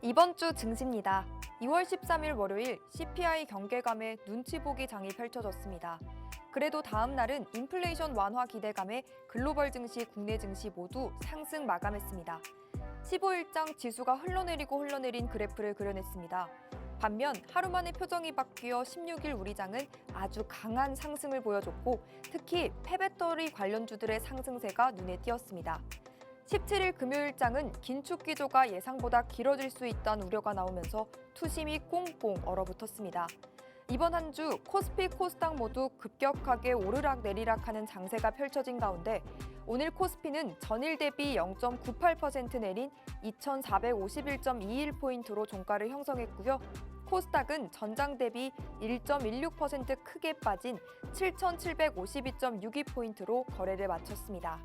이번 주 증시입니다. 2월 13일 월요일 CPI 경계감에 눈치 보기 장이 펼쳐졌습니다. 그래도 다음 날은 인플레이션 완화 기대감에 글로벌 증시, 국내 증시 모두 상승 마감했습니다. 15일장 지수가 흘러내린 그래프를 그려냈습니다. 반면 하루 만에 표정이 바뀌어 16일 우리장은 아주 강한 상승을 보여줬고 특히 폐배터리 관련주들의 상승세가 눈에 띄었습니다. 17일 금요일장은 긴축 기조가 예상보다 길어질 수 있다는 우려가 나오면서 투심이 꽁꽁 얼어붙었습니다. 이번 한 주 코스피, 코스닥 모두 급격하게 오르락내리락하는 장세가 펼쳐진 가운데 오늘 코스피는 전일 대비 0.98% 내린 2,451.21포인트로 종가를 형성했고요. 코스닥은 전장 대비 1.16% 크게 빠진 7,752.62포인트로 거래를 마쳤습니다.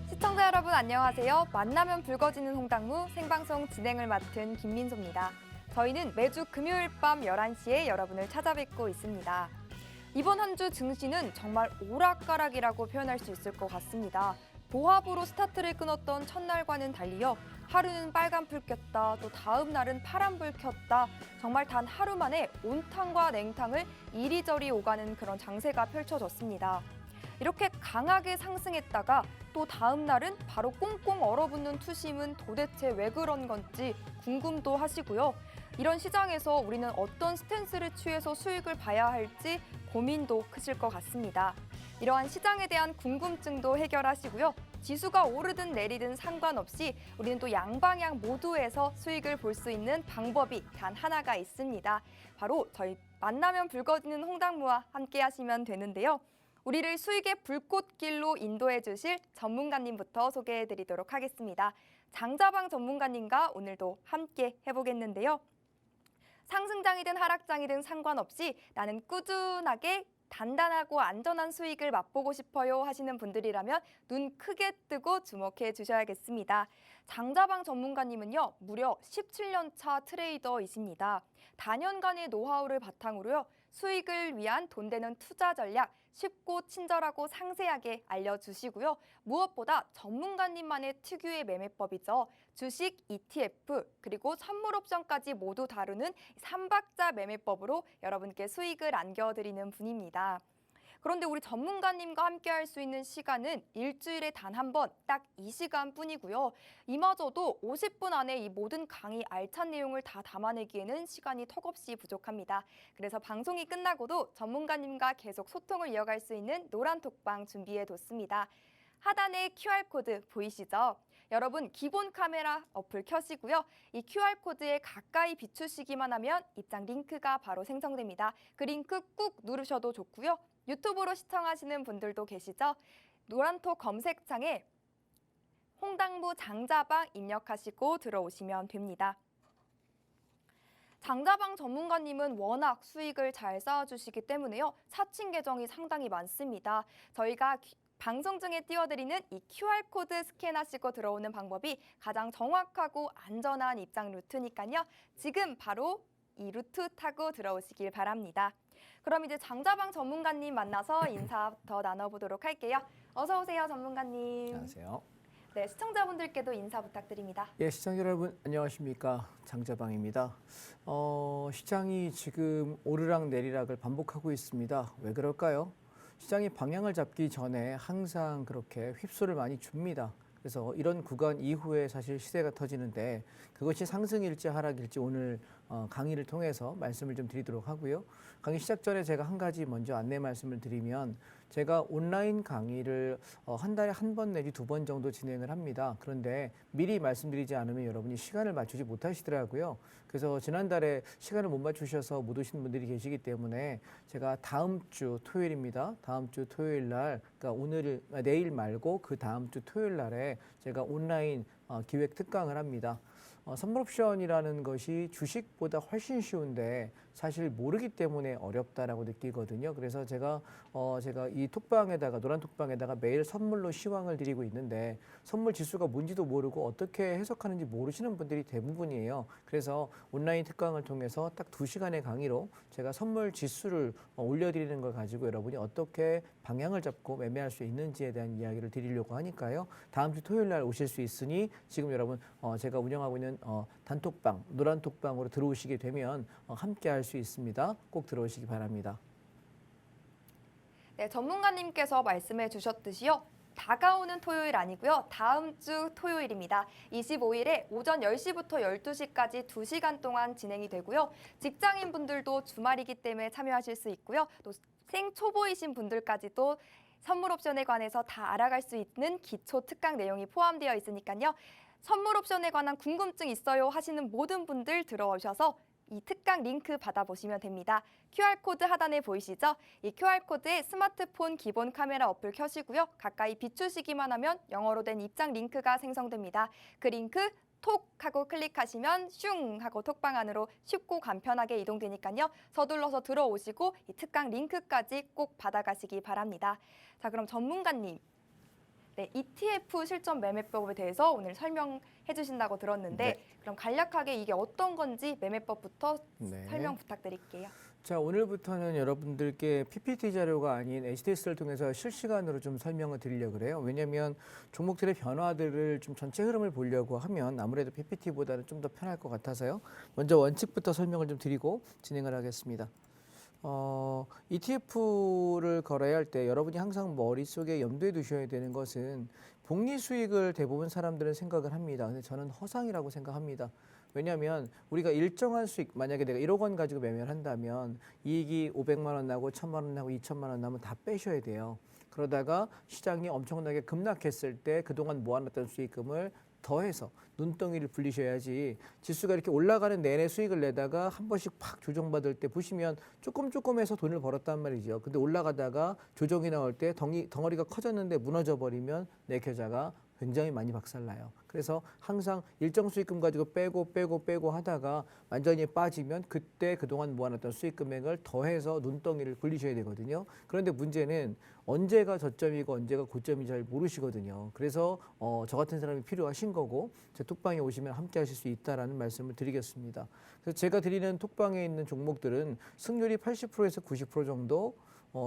시청자 여러분 안녕하세요. 만나면 붉어지는 홍당무 생방송 진행을 맡은 김민소입니다. 저희는 매주 금요일 밤 11시에 여러분을 찾아뵙고 있습니다. 이번 한 주 증시는 정말 오락가락이라고 표현할 수 있을 것 같습니다. 보합으로 스타트를 끊었던 첫날과는 달리요. 하루는 빨간불 켰다, 또 다음 날은 파란불 켰다. 정말 단 하루 만에 온탕과 냉탕을 이리저리 오가는 그런 장세가 펼쳐졌습니다. 이렇게 강하게 상승했다가 또 다음 날은 바로 꽁꽁 얼어붙는 투심은 도대체 왜 그런 건지 궁금도 하시고요. 이런 시장에서 우리는 어떤 스탠스를 취해서 수익을 봐야 할지 고민도 크실 것 같습니다. 이러한 시장에 대한 궁금증도 해결하시고요. 지수가 오르든 내리든 상관없이 우리는 또 양방향 모두에서 수익을 볼 수 있는 방법이 단 하나가 있습니다. 바로 저희 만나면 붉어지는 홍당무와 함께 하시면 되는데요. 우리를 수익의 불꽃길로 인도해 주실 전문가님부터 소개해 드리도록 하겠습니다. 장자방 전문가님과 오늘도 함께 해보겠는데요. 상승장이든 하락장이든 상관없이 나는 꾸준하게 단단하고 안전한 수익을 맛보고 싶어요 하시는 분들이라면 눈 크게 뜨고 주목해 주셔야겠습니다. 장자방 전문가님은요, 무려 17년 차 트레이더이십니다. 다년간의 노하우를 바탕으로요, 수익을 위한 돈 되는 투자 전략 쉽고 친절하고 상세하게 알려주시고요. 무엇보다 전문가님만의 특유의 매매법이죠. 주식, ETF, 그리고 선물 옵션까지 모두 다루는 3박자 매매법으로 여러분께 수익을 안겨드리는 분입니다. 그런데 우리 전문가님과 함께 할 수 있는 시간은 일주일에 단 한 번, 딱 이 시간뿐이고요. 이마저도 50분 안에 이 모든 강의 알찬 내용을 다 담아내기에는 시간이 턱없이 부족합니다. 그래서 방송이 끝나고도 전문가님과 계속 소통을 이어갈 수 있는 노란 톡방 준비해뒀습니다. 하단에 QR코드 보이시죠? 여러분 기본 카메라 어플 켜시고요. 이 QR코드에 가까이 비추시기만 하면 입장 링크가 바로 생성됩니다. 그 링크 꾹 누르셔도 좋고요. 유튜브로 시청하시는 분들도 계시죠? 노란톡 검색창에 홍당무 장자방 입력하시고 들어오시면 됩니다. 장자방 전문가님은 워낙 수익을 잘 쌓아주시기 때문에요. 사칭 계정이 상당히 많습니다. 저희가 방송 중에 띄워드리는 이 QR코드 스캔하시고 들어오는 방법이 가장 정확하고 안전한 입장 루트니까요. 지금 바로 이 루트 타고 들어오시길 바랍니다. 그럼 이제 장자방 전문가님 만나서 인사부터 나눠보도록 할게요. 어서 오세요, 전문가님. 안녕하세요. 네, 시청자분들께도 인사 부탁드립니다. 예, 시청자 여러분 안녕하십니까, 장자방입니다. 시장이 지금 오르락 내리락을 반복하고 있습니다. 왜 그럴까요? 시장이 방향을 잡기 전에 항상 그렇게 휩소를 많이 줍니다. 그래서 이런 구간 이후에 사실 시세가 터지는데 그것이 상승일지 하락일지 오늘 강의를 통해서 말씀을 좀 드리도록 하고요. 강의 시작 전에 제가 한 가지 먼저 안내 말씀을 드리면 제가 온라인 강의를 한 달에 한 번 내지 두 번 정도 진행을 합니다. 그런데 미리 말씀드리지 않으면 여러분이 시간을 맞추지 못하시더라고요. 그래서 지난달에 시간을 못 맞추셔서 못 오신 분들이 계시기 때문에 제가 다음 주 토요일입니다. 다음 주 토요일 날, 그러니까 내일 말고 그 다음 주 토요일 날에 제가 온라인 기획 특강을 합니다. 선물 옵션이라는 것이 주식보다 훨씬 쉬운데 사실 모르기 때문에 어렵다라고 느끼거든요. 그래서 제가 이 톡방에다가 노란 톡방에다가 매일 선물로 시황을 드리고 있는데 선물 지수가 뭔지도 모르고 어떻게 해석하는지 모르시는 분들이 대부분이에요. 그래서 온라인 특강을 통해서 딱 2시간의 강의로 제가 선물 지수를 올려드리는 걸 가지고 여러분이 어떻게 방향을 잡고 매매할 수 있는지에 대한 이야기를 드리려고 하니까요. 다음 주 토요일 날 오실 수 있으니 지금 여러분 제가 운영하고 있는 단톡방, 노란 톡방으로 들어오시게 되면 함께 할 수 있습니다. 꼭 들어오시기 바랍니다. 네, 전문가님께서 말씀해 주셨듯이요. 다가오는 토요일 아니고요. 다음 주 토요일입니다. 25일에 오전 10시부터 12시까지 2시간 동안 진행이 되고요. 직장인분들도 주말이기 때문에 참여하실 수 있고요. 또 생초보이신 분들까지도 선물 옵션에 관해서 다 알아갈 수 있는 기초 특강 내용이 포함되어 있으니까요. 선물 옵션에 관한 궁금증 있어요 하시는 모든 분들 들어오셔서 이 특강 링크 받아보시면 됩니다. QR코드 하단에 보이시죠? 이 QR코드에 스마트폰 기본 카메라 어플 켜시고요. 가까이 비추시기만 하면 영어로 된 입장 링크가 생성됩니다. 그 링크 톡 하고 클릭하시면 슝 하고 톡방 안으로 쉽고 간편하게 이동되니까요. 서둘러서 들어오시고 이 특강 링크까지 꼭 받아가시기 바랍니다. 자, 그럼 전문가님. 네, ETF 실전 매매법에 대해서 오늘 설명해 주신다고 들었는데 네. 그럼 간략하게 이게 어떤 건지 매매법부터 네. 설명 부탁드릴게요. 자, 오늘부터는 여러분들께 PPT 자료가 아닌 HTS를 통해서 실시간으로 좀 설명을 드리려고 그래요. 왜냐하면 종목들의 변화들을 좀 전체 흐름을 보려고 하면 아무래도 PPT보다는 좀 더 편할 것 같아서요. 먼저 원칙부터 설명을 좀 드리고 진행을 하겠습니다. ETF를 거래할 때 여러분이 항상 머릿속에 염두에 두셔야 되는 것은 복리 수익을 대부분 사람들은 생각을 합니다. 근데 저는 허상이라고 생각합니다. 왜냐하면 우리가 일정한 수익, 만약에 내가 1억 원 가지고 매매를 한다면 이익이 500만 원 나고 1000만 원 나고 2000만 원 나면 다 빼셔야 돼요. 그러다가 시장이 엄청나게 급락했을 때 그동안 모아놨던 수익금을 더해서 눈덩이를 불리셔야지 지수가 이렇게 올라가는 내내 수익을 내다가 한 번씩 팍 조정받을 때 보시면 조금 해서 돈을 벌었단 말이죠. 근데 올라가다가 조정이 나올 때 덩어리가 커졌는데 무너져 버리면 내 계좌가 굉장히 많이 박살나요. 그래서 항상 일정 수익금 가지고 빼고 하다가 완전히 빠지면 그때 그동안 모아놨던 수익 금액을 더해서 눈덩이를 굴리셔야 되거든요. 그런데 문제는 언제가 저점이고 언제가 고점인지 잘 모르시거든요. 그래서 저 같은 사람이 필요하신 거고 제 톡방에 오시면 함께 하실 수 있다라는 말씀을 드리겠습니다. 그래서 제가 드리는 톡방에 있는 종목들은 승률이 80%에서 90% 정도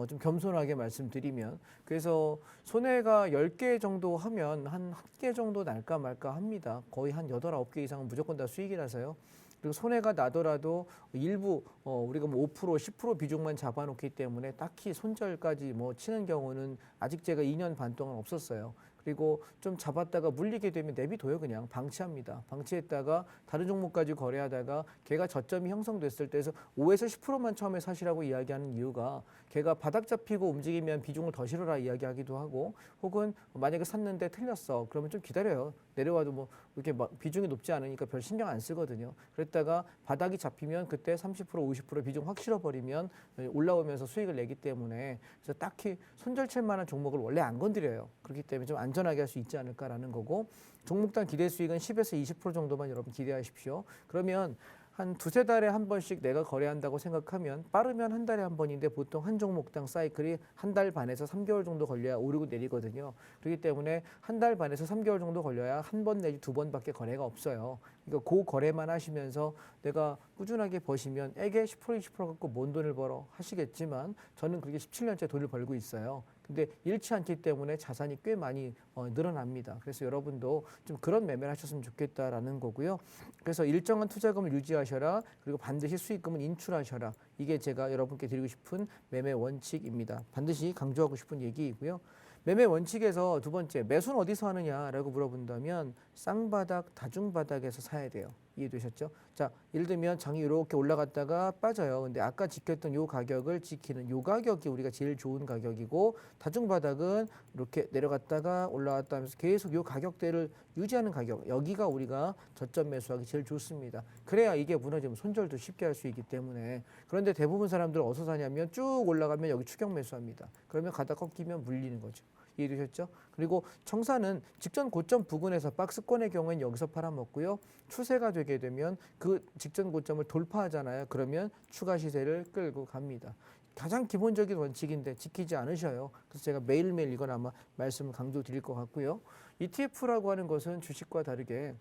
좀 겸손하게 말씀드리면 그래서 손해가 10개 정도 하면 한 1개 정도 날까 말까 합니다. 거의 한 8, 9개 이상은 무조건 다 수익이라서요. 그리고 손해가 나더라도 일부 우리가 뭐 5%, 10% 비중만 잡아놓기 때문에 딱히 손절까지 뭐 치는 경우는 아직 제가 2년 반 동안 없었어요. 그리고 좀 잡았다가 물리게 되면 내비둬요. 그냥 방치합니다. 방치했다가 다른 종목 가지고 거래하다가 걔가 저점이 형성됐을 때에서 5에서 10%만 처음에 사시라고 이야기하는 이유가 걔가 바닥 잡히고 움직이면 비중을 더 실어라 이야기하기도 하고 혹은 만약에 샀는데 틀렸어. 그러면 좀 기다려요. 내려와도 뭐 이렇게 비중이 높지 않으니까 별 신경 안 쓰거든요. 그랬다가 바닥이 잡히면 그때 30%, 50% 비중 확 실어버리면 올라오면서 수익을 내기 때문에 그래서 딱히 손절칠 만한 종목을 원래 안 건드려요. 그렇기 때문에 좀 안전하게 할 수 있지 않을까라는 거고 종목당 기대 수익은 10에서 20% 정도만 여러분 기대하십시오. 그러면 한 2-3달에 한 번씩 내가 거래한다고 생각하면 빠르면 한 달에 한 번인데 보통 한 종목당 사이클이 한 달 반에서 3개월 정도 걸려야 오르고 내리거든요. 그렇기 때문에 한 달 반에서 3개월 정도 걸려야 한 번 내지 2번밖에 거래가 없어요. 그러니까 그 거래만 하시면서 내가 꾸준하게 버시면 애게 10% 20% 갖고 뭔 돈을 벌어 하시겠지만 저는 그렇게 17년째 돈을 벌고 있어요. 근데 잃지 않기 때문에 자산이 꽤 많이 늘어납니다. 그래서 여러분도 좀 그런 매매를 하셨으면 좋겠다라는 거고요. 그래서 일정한 투자금을 유지하셔라. 그리고 반드시 수익금은 인출하셔라. 이게 제가 여러분께 드리고 싶은 매매 원칙입니다. 반드시 강조하고 싶은 얘기이고요. 매매 원칙에서 두 번째, 매수는 어디서 하느냐라고 물어본다면 쌍바닥, 다중바닥에서 사야 돼요. 이해되셨죠? 자, 예를 들면 장이 이렇게 올라갔다가 빠져요. 근데 아까 지켰던 요 가격을 지키는 요 가격이 우리가 제일 좋은 가격이고 다중바닥은 이렇게 내려갔다가 올라갔다 하면서 계속 요 가격대를 유지하는 가격. 여기가 우리가 저점 매수하기 제일 좋습니다. 그래야 이게 무너지면 손절도 쉽게 할 수 있기 때문에. 그런데 대부분 사람들은 어디서 사냐면 쭉 올라가면 여기 추격 매수합니다. 그러면 가다 꺾이면 물리는 거죠. 이해되셨죠? 그리고 청산은 직전 고점 부근에서 박스권의 경우에는 여기서 팔아먹고요. 추세가 되게 되면 그 직전 고점을 돌파하잖아요. 그러면 추가 시세를 끌고 갑니다. 가장 기본적인 원칙인데 지키지 않으셔요. 그래서 제가 매일매일 이건 아마 말씀을 강조드릴 것 같고요. ETF라고 하는 것은 주식과 다르게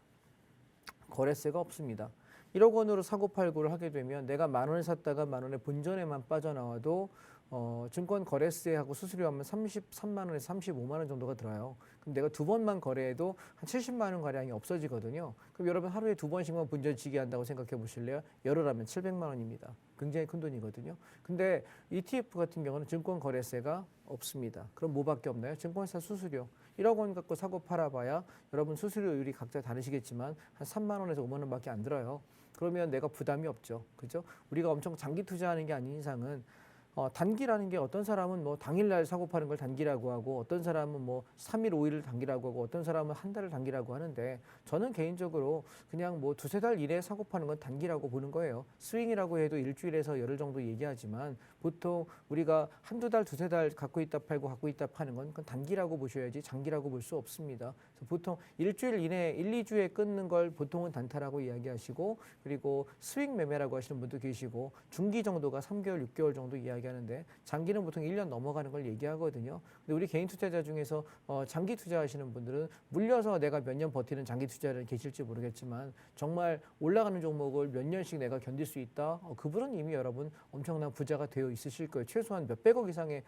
거래세가 없습니다. 1억 원으로 사고 팔고를 하게 되면 내가 10,000원에 샀다가 10,000원에 본전에만 빠져나와도 증권 거래세하고 수수료하면 33만 원에서 35만 원 정도가 들어요. 그럼 내가 두 번만 거래해도 한 70만 원 가량이 없어지거든요. 그럼 여러분 하루에 두 번씩만 본전치기 한다고 생각해 보실래요? 열흘하면 700만 원입니다. 굉장히 큰 돈이거든요. 근데 ETF 같은 경우는 증권 거래세가 없습니다. 그럼 뭐밖에 없나요? 증권사 수수료. 1억 원 갖고 사고 팔아봐야 여러분 수수료율이 각자 다르시겠지만 한 3만 원에서 5만 원밖에 안 들어요. 그러면 내가 부담이 없죠. 그죠? 우리가 엄청 장기 투자하는 게 아닌 이상은 단기라는 게 어떤 사람은 뭐 당일날 사고 파는 걸 단기라고 하고 어떤 사람은 뭐 3일, 5일을 단기라고 하고 어떤 사람은 한 달을 단기라고 하는데 저는 개인적으로 그냥 뭐 두세 달 이내에 사고 파는 건 단기라고 보는 거예요. 스윙이라고 해도 일주일에서 열흘 정도 얘기하지만 보통 우리가 한두 달, 두세 달 갖고 있다 팔고 갖고 있다 파는 건 그건 단기라고 보셔야지 장기라고 볼 수 없습니다. 그래서 보통 일주일 이내에 1, 2주에 끊는 걸 보통은 단타라고 이야기하시고 그리고 스윙 매매라고 하시는 분도 계시고 중기 정도가 3개월, 6개월 정도 이야기하는데 장기는 보통 1년 넘어가는 걸 얘기하거든요. 근데 우리 개인 투자자 중에서 장기 투자하시는 분들은 물려서 내가 몇 년 버티는 장기 투자를 계실지 모르겠지만 정말 올라가는 종목을 몇 년씩 내가 견딜 수 있다. 그분은 이미 여러분 엄청난 부자가 되어 있으실 거예요. 최소한 몇백억 이상의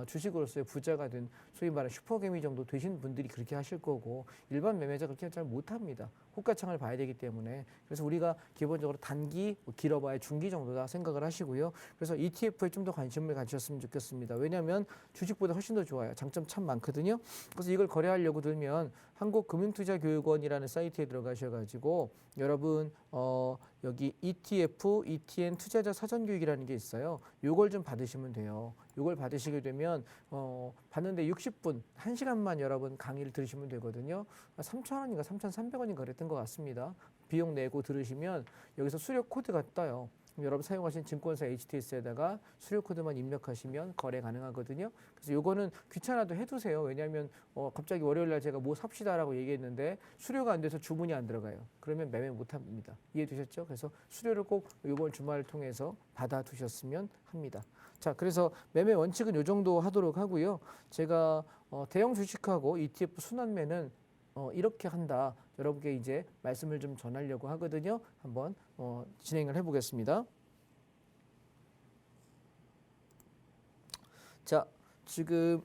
주식으로서의 부자가 된 소위 말하는 슈퍼개미 정도 되신 분들이 그렇게 하실 거고 일반 매매자 그렇게 잘 못합니다. 호가창을 봐야 되기 때문에 그래서 우리가 기본적으로 단기, 길어봐야 중기 정도다 생각을 하시고요. 그래서 ETF에 좀 더 관심을 가지셨으면 좋겠습니다. 왜냐하면 주식보다 훨씬 더 좋아요. 장점 참 많거든요. 그래서 이걸 거래하려고 들면 한국금융투자교육원이라는 사이트에 들어가셔가지고 여러분 여기 ETF, ETN 투자자 사전교육이라는 게 있어요. 요걸 좀 받으시면 돼요. 요걸 받으시게 되면 받는데 60분, 1시간만 여러분 강의를 들으시면 되거든요. 3,000원인가 3,300원인가 그랬던 것 같습니다. 비용 내고 들으시면 여기서 수료 코드가 떠요. 여러분 사용하신 증권사 HTS에다가 수료 코드만 입력하시면 거래 가능하거든요. 그래서 요거는 귀찮아도 해두세요. 왜냐하면 갑자기 월요일날 제가 뭐 삽시다라고 얘기했는데 수료가 안 돼서 주문이 안 들어가요. 그러면 매매 못합니다. 이해되셨죠? 그래서 수료를 꼭 이번 주말을 통해서 받아두셨으면 합니다. 자, 그래서 매매 원칙은 요 정도 하도록 하고요. 제가 대형 주식하고 ETF 순환매는 이렇게 한다. 여러분께 이제 말씀을 좀 전하려고 하거든요. 한번 진행을 해보겠습니다. 자, 지금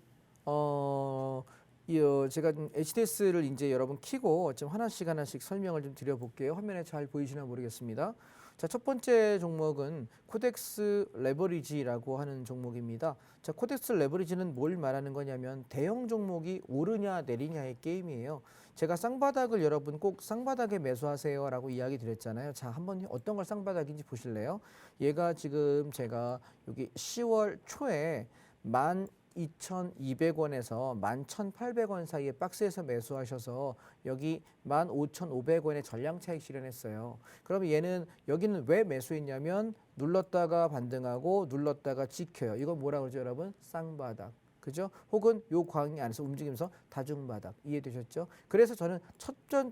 제가 좀 HTS를 이제 여러분 키고 좀 하나씩 설명을 좀 드려볼게요. 화면에 잘 보이시나 모르겠습니다. 자, 첫 번째 종목은 코덱스 레버리지라고 하는 종목입니다. 자, 코덱스 레버리지는 뭘 말하는 거냐면 대형 종목이 오르냐 내리냐의 게임이에요. 제가 쌍바닥을 여러분 꼭 쌍바닥에 매수하세요라고 이야기 드렸잖아요. 자, 한번 어떤 걸 쌍바닥인지 보실래요? 얘가 지금 제가 여기 10월 초에 12,200원에서 11,800원 사이에 박스에서 매수하셔서 여기 15,500원에 전량 차익 실현했어요. 그러면 얘는 여기는 왜 매수했냐면 눌렀다가 반등하고 눌렀다가 지켜요. 이건 뭐라고 그러죠, 여러분? 쌍바닥. 그죠? 혹은 요 광이 안에서 움직이면서 다중바닥. 이해되셨죠? 그래서 저는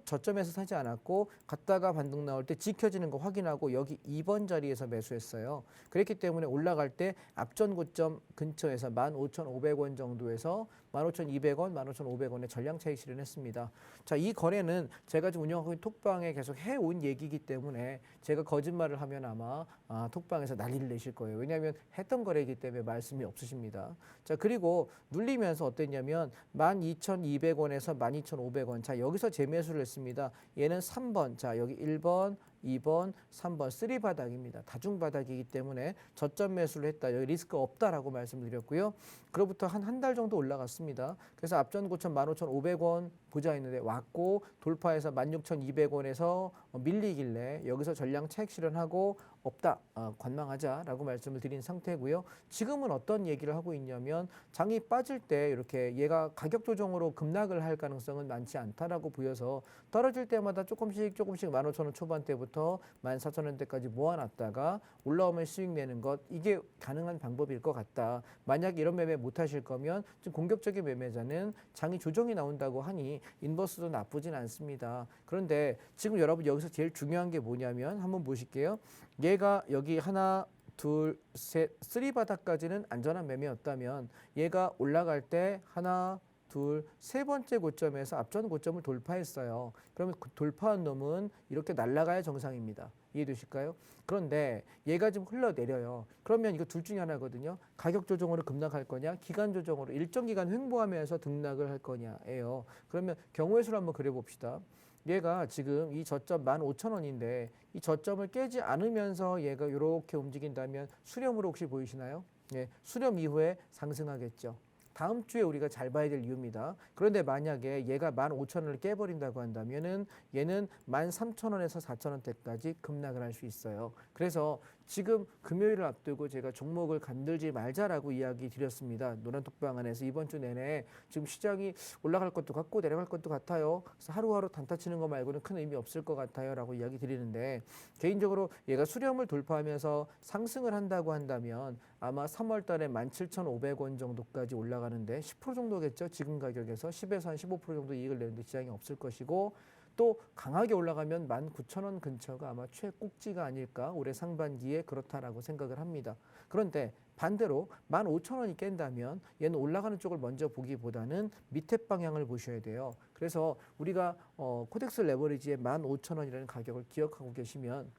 저점에서 사지 않았고 갔다가 반등 나올 때 지켜지는 거 확인하고 여기 2번 자리에서 매수했어요. 그랬기 때문에 올라갈 때 앞전 고점 근처에서 15,500원 정도에서 15,200원, 15,500원의 전량 차익 실현했습니다. 자, 이 거래는 제가 지금 운영하고 있는 톡방에 계속 해온 얘기이기 때문에 제가 거짓말을 하면 아마 톡방에서 난리를 내실 거예요. 왜냐하면 했던 거래이기 때문에 말씀이 없으십니다. 자, 그리고 눌리면서 어땠냐면 12,200원에서 12,500원. 자, 여기서 재매수를 했습니다. 얘는 3번. 자, 여기 1번, 2번, 3번 3바닥입니다. 다중바닥이기 때문에 저점 매수를 했다. 여기 리스크 없다라고 말씀드렸고요. 그로부터 한 달 정도 올라갔습니다. 그래서 앞전 고점 15,500원 보자 했는데 왔고 돌파해서 16,200원에서 밀리길래 여기서 전량 차익 실현하고 없다, 관망하자라고 말씀을 드린 상태고요. 지금은 어떤 얘기를 하고 있냐면 장이 빠질 때 이렇게 얘가 가격 조정으로 급락을 할 가능성은 많지 않다라고 보여서 떨어질 때마다 조금씩 15,000원 초반대부터 14,000원대까지 모아놨다가 올라오면 수익 내는 것, 이게 가능한 방법일 것 같다. 만약 이런 매매 못 하실 거면 좀 공격적인 매매자는 장이 조정이 나온다고 하니 인버스도 나쁘진 않습니다. 그런데 지금 여러분 여기서 제일 중요한 게 뭐냐면 한번 보실게요. 얘가 여기 하나, 둘, 셋, 쓰리 바닥까지는 안전한 매매였다면 얘가 올라갈 때 하나, 둘, 세 번째 고점에서 앞전 고점을 돌파했어요. 그러면 그 돌파한 놈은 이렇게 날아가야 정상입니다. 이해되실까요? 그런데 얘가 지금 흘러내려요. 그러면 이거 둘 중에 하나거든요. 가격 조정으로 급락할 거냐, 기간 조정으로 일정 기간 횡보하면서 등락을 할 거냐예요. 그러면 경우의 수를 한번 그려봅시다. 얘가 지금 이 저점 15,000원인데 이 저점을 깨지 않으면서 얘가 이렇게 움직인다면 수렴으로 혹시 보이시나요? 예, 수렴 이후에 상승하겠죠. 다음 주에 우리가 잘 봐야 될 이유입니다. 그런데 만약에 얘가 15,000원을 깨버린다고 한다면은 얘는 13,000원에서 4,000원대까지 급락을 할 수 있어요. 그래서 지금 금요일을 앞두고 제가 종목을 간들지 말자라고 이야기 드렸습니다. 노란톡방 안에서 이번 주 내내 지금 시장이 올라갈 것도 같고 내려갈 것도 같아요. 그래서 하루하루 단타 치는 거 말고는 큰 의미 없을 것 같아요 라고 이야기 드리는데, 개인적으로 얘가 수렴을 돌파하면서 상승을 한다고 한다면 아마 3월 달에 17,500원 정도까지 올라가는데 10% 정도겠죠. 지금 가격에서 10에서 한 15% 정도 이익을 내는데 지장이 없을 것이고, 또 강하게 올라가면 19,000원 근처가 아마 최꼭지가 아닐까, 올해 상반기에 그렇다라고 생각을 합니다. 그런데 반대로 15,000원이 깬다면 얘는 올라가는 쪽을 먼저 보기보다는 밑에 방향을 보셔야 돼요. 그래서 우리가 코덱스 레버리지의 15,000원이라는 가격을 기억하고 계시면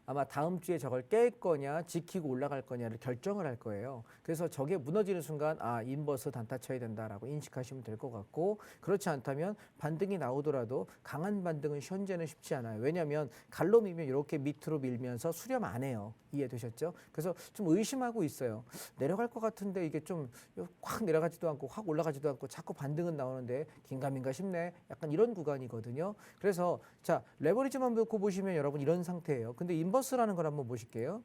아마 다음 주에 저걸 깰 거냐 지키고 올라갈 거냐를 결정을 할 거예요. 그래서 저게 무너지는 순간 인버스 단타 쳐야 된다라고 인식하시면 될 것 같고, 그렇지 않다면 반등이 나오더라도 강한 반등은 현재는 쉽지 않아요. 왜냐하면 갈로 밀면 이렇게 밑으로 밀면서 수렴 안 해요. 이해되셨죠? 그래서 좀 의심하고 있어요. 내려갈 것 같은데 이게 좀 확 내려가지도 않고 확 올라가지도 않고 자꾸 반등은 나오는데 긴가민가 싶네. 약간 이런 구간이거든요. 그래서 자, 레버리지만 놓고 보시면 여러분 이런 상태예요. 근데 인버스라는 걸 한번 보실게요.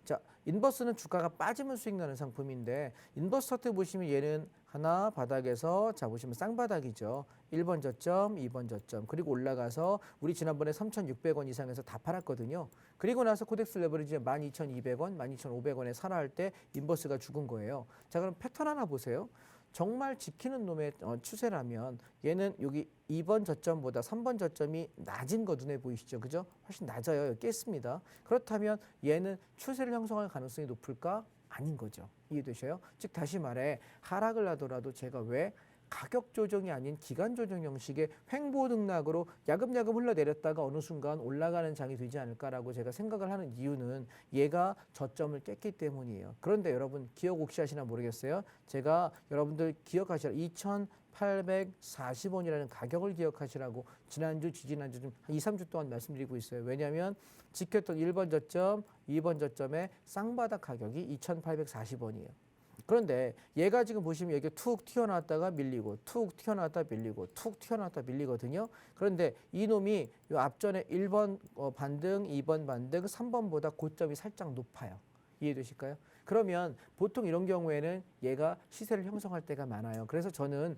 자, 인버스는 주가가 빠지면 수익 나는 상품인데, 인버스 차트 보시면 얘는 하나 바닥에서 자 보시면 쌍바닥이죠. 1번 저점, 2번 저점, 그리고 올라가서 우리 지난번에 3,600원 이상에서 다 팔았거든요. 그리고 나서 코덱스 레버리지 12,200원, 12,500원에 살아할 때 인버스가 죽은 거예요. 자, 그럼 패턴 하나 보세요. 정말 지키는 놈의 추세라면 얘는 여기 2번 저점보다 3번 저점이 낮은 거 눈에 보이시죠? 그죠? 훨씬 낮아요. 깼습니다. 그렇다면 얘는 추세를 형성할 가능성이 높을까? 아닌 거죠. 이해되셔요? 즉 다시 말해 하락을 하더라도 제가 왜 가격 조정이 아닌 기간 조정 형식의 횡보 등락으로 야금야금 흘러내렸다가 어느 순간 올라가는 장이 되지 않을까라고 제가 생각을 하는 이유는 얘가 저점을 깼기 때문이에요. 그런데 여러분 기억 혹시 하시나 모르겠어요. 제가 여러분들 기억하시라 2,840원이라는 가격을 기억하시라고 지난주, 지지난주 좀 한 2, 3주 동안 말씀드리고 있어요. 왜냐하면 지켰던 1번 저점, 2번 저점의 쌍바닥 가격이 2,840원이에요. 그런데 얘가 지금 보시면 여기 툭 튀어나왔다가 밀리고 툭 튀어나왔다 밀리고 툭 튀어나왔다 밀리거든요. 그런데 이놈이 요 앞전에 1번 반등, 2번 반등, 3번보다 고점이 살짝 높아요. 이해되실까요? 그러면 보통 이런 경우에는 얘가 시세를 형성할 때가 많아요. 그래서 저는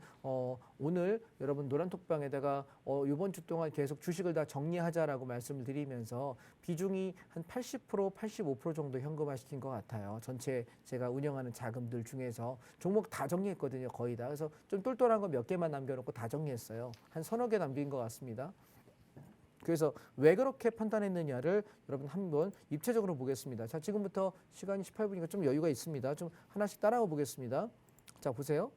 오늘 여러분 노란톡방에다가 이번 주 동안 계속 주식을 다 정리하자라고 말씀을 드리면서 비중이 한 80%, 85% 정도 현금화시킨 것 같아요. 전체 제가 운영하는 자금들 중에서 종목 다 정리했거든요. 거의 다. 그래서 좀 똘똘한 거 몇 개만 남겨놓고 다 정리했어요. 한 서너 개 남긴 것 같습니다. 그래서 왜 그렇게 판단했느냐를 여러분 한번 입체적으로 보겠습니다. 자, 지금부터 시간이 18분이니까 좀 여유가 있습니다. 좀 하나씩 따라가 보겠습니다. 자, 보세요.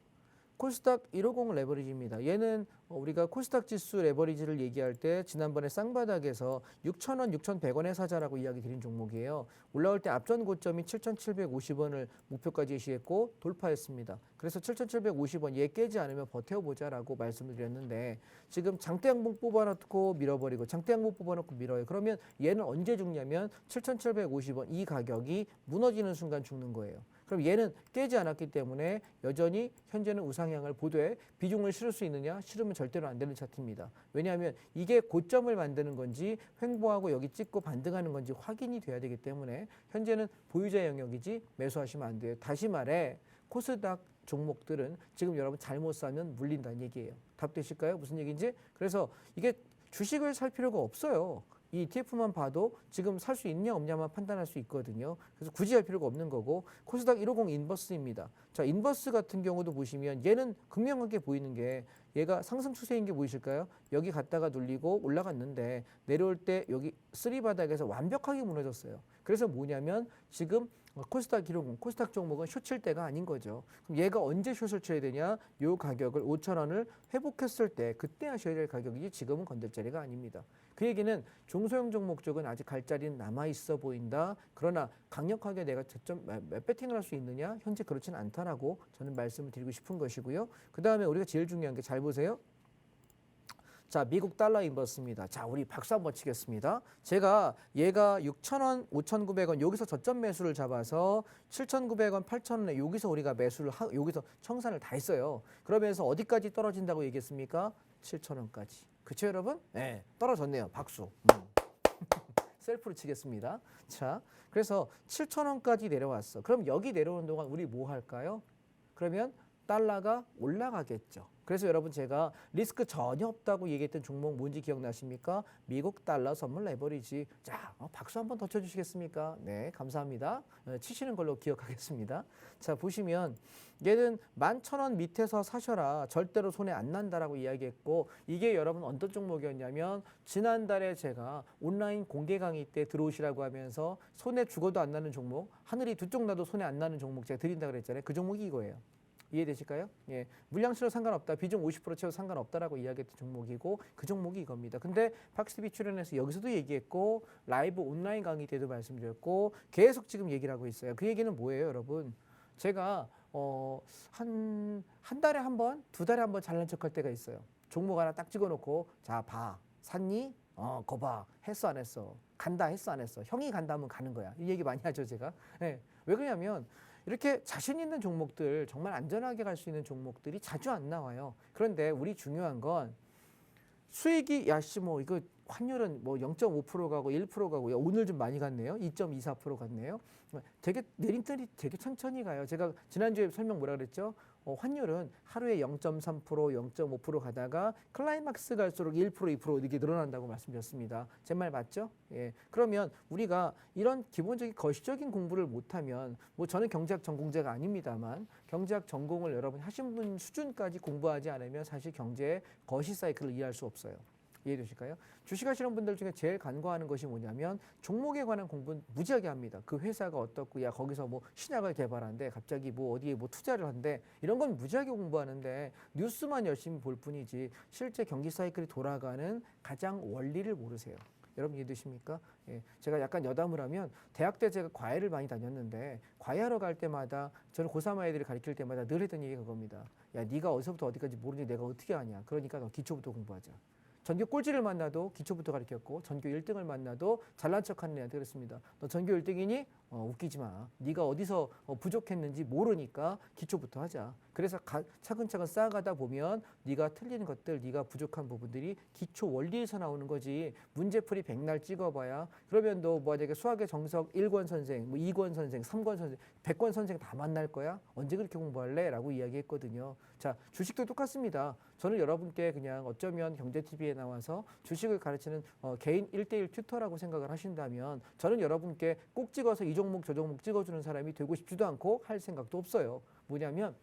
코스닥 150 레버리지입니다. 얘는 우리가 코스닥 지수 레버리지를 얘기할 때 지난번에 쌍바닥에서 6,000원, 6,100원에 사자라고 이야기 드린 종목이에요. 올라올 때 앞전 고점이 7,750원을 목표까지 제시했고 돌파했습니다. 그래서 7,750원 얘 깨지 않으면 버텨보자라고 말씀을 드렸는데, 지금 장대 양봉 뽑아놓고 밀어버리고 장대 양봉 뽑아놓고 밀어요. 그러면 얘는 언제 죽냐면 7,750원 이 가격이 무너지는 순간 죽는 거예요. 그럼 얘는 깨지 않았기 때문에 여전히 현재는 우상향을 보도해 비중을 실을 수 있느냐? 실으면 절대로 안 되는 차트입니다. 왜냐하면 이게 고점을 만드는 건지 횡보하고 여기 찍고 반등하는 건지 확인이 돼야 되기 때문에 현재는 보유자 영역이지 매수하시면 안 돼요. 다시 말해 코스닥 종목들은 지금 여러분 잘못 사면 물린다는 얘기예요. 답 되실까요? 무슨 얘기인지? 그래서 이게 주식을 살 필요가 없어요. 이 ETF만 봐도 지금 살 수 있냐 없냐만 판단할 수 있거든요. 그래서 굳이 할 필요가 없는 거고 코스닥 150 인버스입니다. 자, 인버스 같은 경우도 보시면 얘는 극명하게 보이는 게 얘가 상승 추세인 게 보이실까요? 여기 갔다가 눌리고 올라갔는데 내려올 때 여기 쓰리 바닥에서 완벽하게 무너졌어요. 그래서 뭐냐면 지금 코스닥 150, 코스닥 종목은 숏 칠 때가 아닌 거죠. 그럼 얘가 언제 숏을 쳐야 되냐? 요 가격을 5,000원을 회복했을 때 그때 하셔야 될 가격이지 지금은 건들 자리가 아닙니다. 그 얘기는 중소형 종목 쪽은 아직 갈 자리는 남아 있어 보인다. 그러나 강력하게 내가 저점 배팅을 할 수 있느냐? 현재 그렇지는 않다라고 저는 말씀을 드리고 싶은 것이고요. 그 다음에 우리가 제일 중요한 게 잘 보세요. 자, 미국 달러 인버스입니다. 자, 우리 박수 한번 치겠습니다. 제가 얘가 6,000원, 5,900원 여기서 저점 매수를 잡아서 7,900원, 8,000원에 여기서 우리가 매수를 여기서 청산을 다 했어요. 그러면서 어디까지 떨어진다고 얘기했습니까? 7,000원까지. 그렇죠, 여러분? 네, 떨어졌네요. 박수. 셀프로 치겠습니다. 자, 그래서 7,000원까지 내려왔어. 그럼 여기 내려오는 동안 우리 뭐 할까요? 그러면 달러가 올라가겠죠. 그래서 여러분 제가 리스크 전혀 없다고 얘기했던 종목 뭔지 기억나십니까? 미국 달러 선물 레버리지. 자, 박수 한번 더 쳐주시겠습니까? 네, 감사합니다. 치시는 걸로 기억하겠습니다. 자, 보시면 얘는 11,000원 밑에서 사셔라. 절대로 손해 안 난다라고 이야기했고 이게 여러분 어떤 종목이었냐면 지난달에 제가 온라인 공개 강의 때 들어오시라고 하면서 손해 죽어도 안 나는 종목, 하늘이 두 쪽 나도 손해 안 나는 종목 제가 드린다 그랬잖아요. 그 종목이 이거예요. 이해되실까요? 예, 물량 실어 상관없다. 비중 50% 채워 상관없다라고 이야기했던 종목이고 그 종목이 이겁니다. 근데 박스TV 출연해서 여기서도 얘기했고 라이브 온라인 강의 때도 말씀드렸고 계속 지금 얘기를 하고 있어요. 그 얘기는 뭐예요, 여러분? 제가 한 달에 한 번, 두 달에 한 번 잘난 척할 때가 있어요. 종목 하나 딱 찍어놓고 자, 봐. 샀니? 거 봐. 했어 안 했어? 간다 했어 안 했어? 형이 간다 하면 가는 거야. 이 얘기 많이 하죠, 제가. 예. 왜 그러냐면 이렇게 자신 있는 종목들, 정말 안전하게 갈 수 있는 종목들이 자주 안 나와요. 그런데 우리 중요한 건 수익이 야씨 뭐 이거 환율은 뭐 0.5% 가고 1% 가고 오늘 좀 많이 갔네요. 2.24% 갔네요. 되게 내림들이 되게 천천히 가요. 제가 지난주에 설명 뭐라 그랬죠? 환율은 하루에 0.3%, 0.5% 가다가 클라이막스 갈수록 1%, 2% 이렇게 늘어난다고 말씀드렸습니다. 제 말 맞죠? 예. 그러면 우리가 이런 기본적인 거시적인 공부를 못하면 뭐 저는 경제학 전공자가 아닙니다만 경제학 전공을 여러분 하신 분 수준까지 공부하지 않으면 사실 경제의 거시 사이클을 이해할 수 없어요. 이해되실까요? 주식하시는 분들 중에 제일 간과하는 것이 뭐냐면 종목에 관한 공부는 무지하게 합니다. 그 회사가 어떻고 야 거기서 뭐 신약을 개발한대 갑자기 뭐 어디에 뭐 투자를 한대 이런 건 무지하게 공부하는데 뉴스만 열심히 볼 뿐이지 실제 경기 사이클이 돌아가는 가장 원리를 모르세요. 여러분 이해되십니까? 예, 제가 약간 여담을 하면 대학 때 제가 과외를 많이 다녔는데 과외하러 갈 때마다 저는 고3 아이들을 가르칠 때마다 늘 했던 얘기가 그겁니다. 야 네가 어디서부터 어디까지 모르니 내가 어떻게 아냐. 그러니까 너 기초부터 공부하자. 전교 꼴찌를 만나도 기초부터 가르쳤고 전교 1등을 만나도 잘난 척하는 애한테 그랬습니다. 너 전교 1등이니? 웃기지 마. 네가 어디서 부족했는지 모르니까 기초부터 하자. 그래서 차근차근 쌓아가다 보면 네가 틀리는 것들, 네가 부족한 부분들이 기초 원리에서 나오는 거지. 문제풀이 100날 찍어봐야 그러면 너 만약에 수학의 정석 1권 선생, 뭐 2권 선생, 3권 선생, 100권 선생 다 만날 거야? 언제 그렇게 공부할래? 라고 이야기했거든요. 자, 주식도 똑같습니다. 저는 여러분께 그냥 어쩌면 경제TV에 나와서 주식을 가르치는 개인 1대1 튜터라고 생각을 하신다면 저는 여러분께 꼭 찍어서 이 종목 저 종목 찍어주는 사람이 되고 싶지도 않고 할 생각도 없어요. 뭐냐면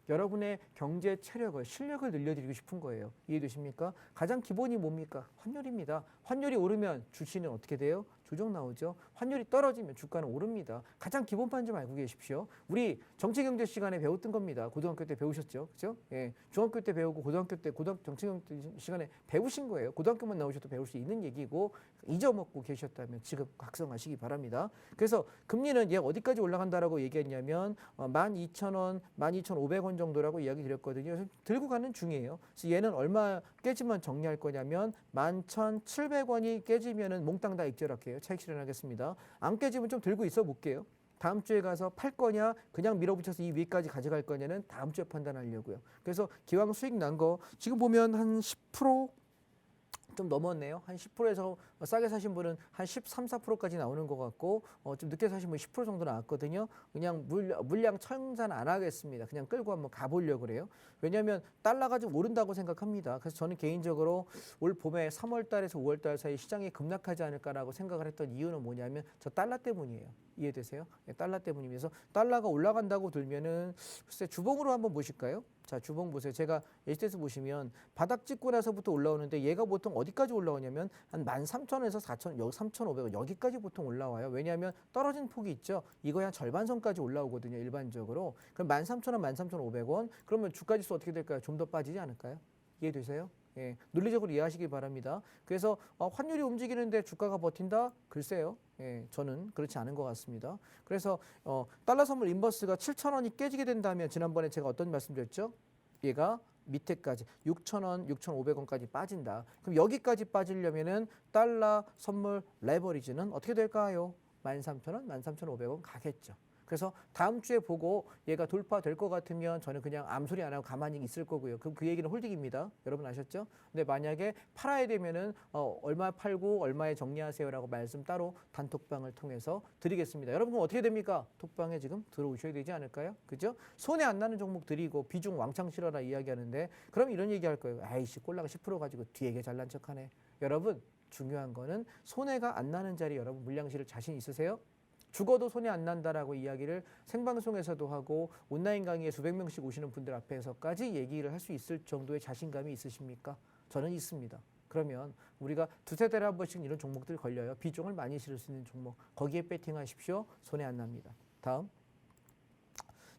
여러분의 경제 체력을 실력을 늘려드리고 싶은 거예요. 이해되십니까? 가장 기본이 뭡니까? 환율입니다. 환율이 오르면 주식은 어떻게 돼요? 조정 나오죠. 환율이 떨어지면 주가는 오릅니다. 가장 기본판 좀 알고 계십시오. 우리 정치경제 시간에 배웠던 겁니다. 고등학교 때 배우셨죠, 그렇죠? 예, 중학교 때 배우고 고등학교 때 정치경제 시간에 배우신 거예요. 고등학교만 나오셔도 배울 수 있는 얘기고 잊어먹고 계셨다면 지금 각성하시기 바랍니다. 그래서 금리는 얘 어디까지 올라간다라고 얘기했냐면 12,000원, 12,500원 정도라고 이야기 드렸거든요. 그래서 들고 가는 중이에요. 그래서 얘는 얼마 깨지면 정리할 거냐면 11,700원이 깨지면은 몽땅 다 익절할게요. 차익 실현하겠습니다. 안 깨지면 좀 들고 있어 볼게요. 다음 주에 가서 팔 거냐 그냥 밀어붙여서 이 위까지 가져갈 거냐는 다음 주에 판단하려고요. 그래서 기왕 수익 난 거 지금 보면 한 10%좀 넘었네요. 한 10%에서 싸게 사신 분은 한 13, 4%까지 나오는 것 같고 좀 늦게 사신 분은 10% 정도 나왔거든요. 그냥 물량 청산 안 하겠습니다. 그냥 끌고 한번 가보려고 그래요. 왜냐하면 달러가 좀 오른다고 생각합니다. 그래서 저는 개인적으로 올 봄에 3월 달에서 5월 달 사이 시장이 급락하지 않을까라고 생각을 했던 이유는 뭐냐면 저 달러 때문이에요. 이해되세요? 네, 달러 때문이면서 달러가 올라간다고 들면은 글쎄 주봉으로 한번 보실까요? 자, 주봉 보세요. 제가 HTS 보시면 바닥 찍고 나서부터 올라오는데 얘가 보통 어디까지 올라오냐면 한 13,000원에서 4,000, 여기 3,500원 여기까지 보통 올라와요. 왜냐하면 떨어진 폭이 있죠. 이거의 한 절반선까지 올라오거든요. 일반적으로. 그럼 13,000원, 13,500원. 그러면 주가지수 어떻게 될까요? 좀 더 빠지지 않을까요? 이해되세요? 예, 논리적으로 이해하시기 바랍니다. 그래서 환율이 움직이는데 주가가 버틴다? 글쎄요. 예, 저는 그렇지 않은 것 같습니다. 그래서 달러 선물 인버스가 7,000원이 깨지게 된다면 지난번에 제가 어떤 말씀드렸죠? 얘가 밑에까지 6,000원, 6,500원까지 빠진다. 그럼 여기까지 빠지려면은 달러 선물 레버리지는 어떻게 될까요? 13,000원, 13,500원 가겠죠. 그래서 다음 주에 보고 얘가 돌파될 것 같으면 저는 그냥 아무 소리 안 하고 가만히 있을 거고요. 그럼 그 얘기는 홀딩입니다. 여러분 아셨죠? 근데 만약에 팔아야 되면은 얼마 팔고 얼마에 정리하세요라고 말씀 따로 단톡방을 통해서 드리겠습니다. 여러분 그럼 어떻게 됩니까? 톡방에 지금 들어오셔야 되지 않을까요? 그죠? 손해 안 나는 종목 드리고 비중 왕창 실어라 이야기하는데 그럼 이런 얘기 할 거예요. 아이씨 꼴라가 10% 가지고 뒤에 게 잘난 척하네. 여러분 중요한 거는 손해가 안 나는 자리 여러분 물량 실을 자신 있으세요? 죽어도 손해 안 난다라고 이야기를 생방송에서도 하고 온라인 강의에 수백 명씩 오시는 분들 앞에서까지 얘기를 할 수 있을 정도의 자신감이 있으십니까? 저는 있습니다. 그러면 우리가 두세 달에 한 번씩 이런 종목들 걸려요. 비중을 많이 실을 수 있는 종목. 거기에 배팅하십시오. 손해 안 납니다. 다음.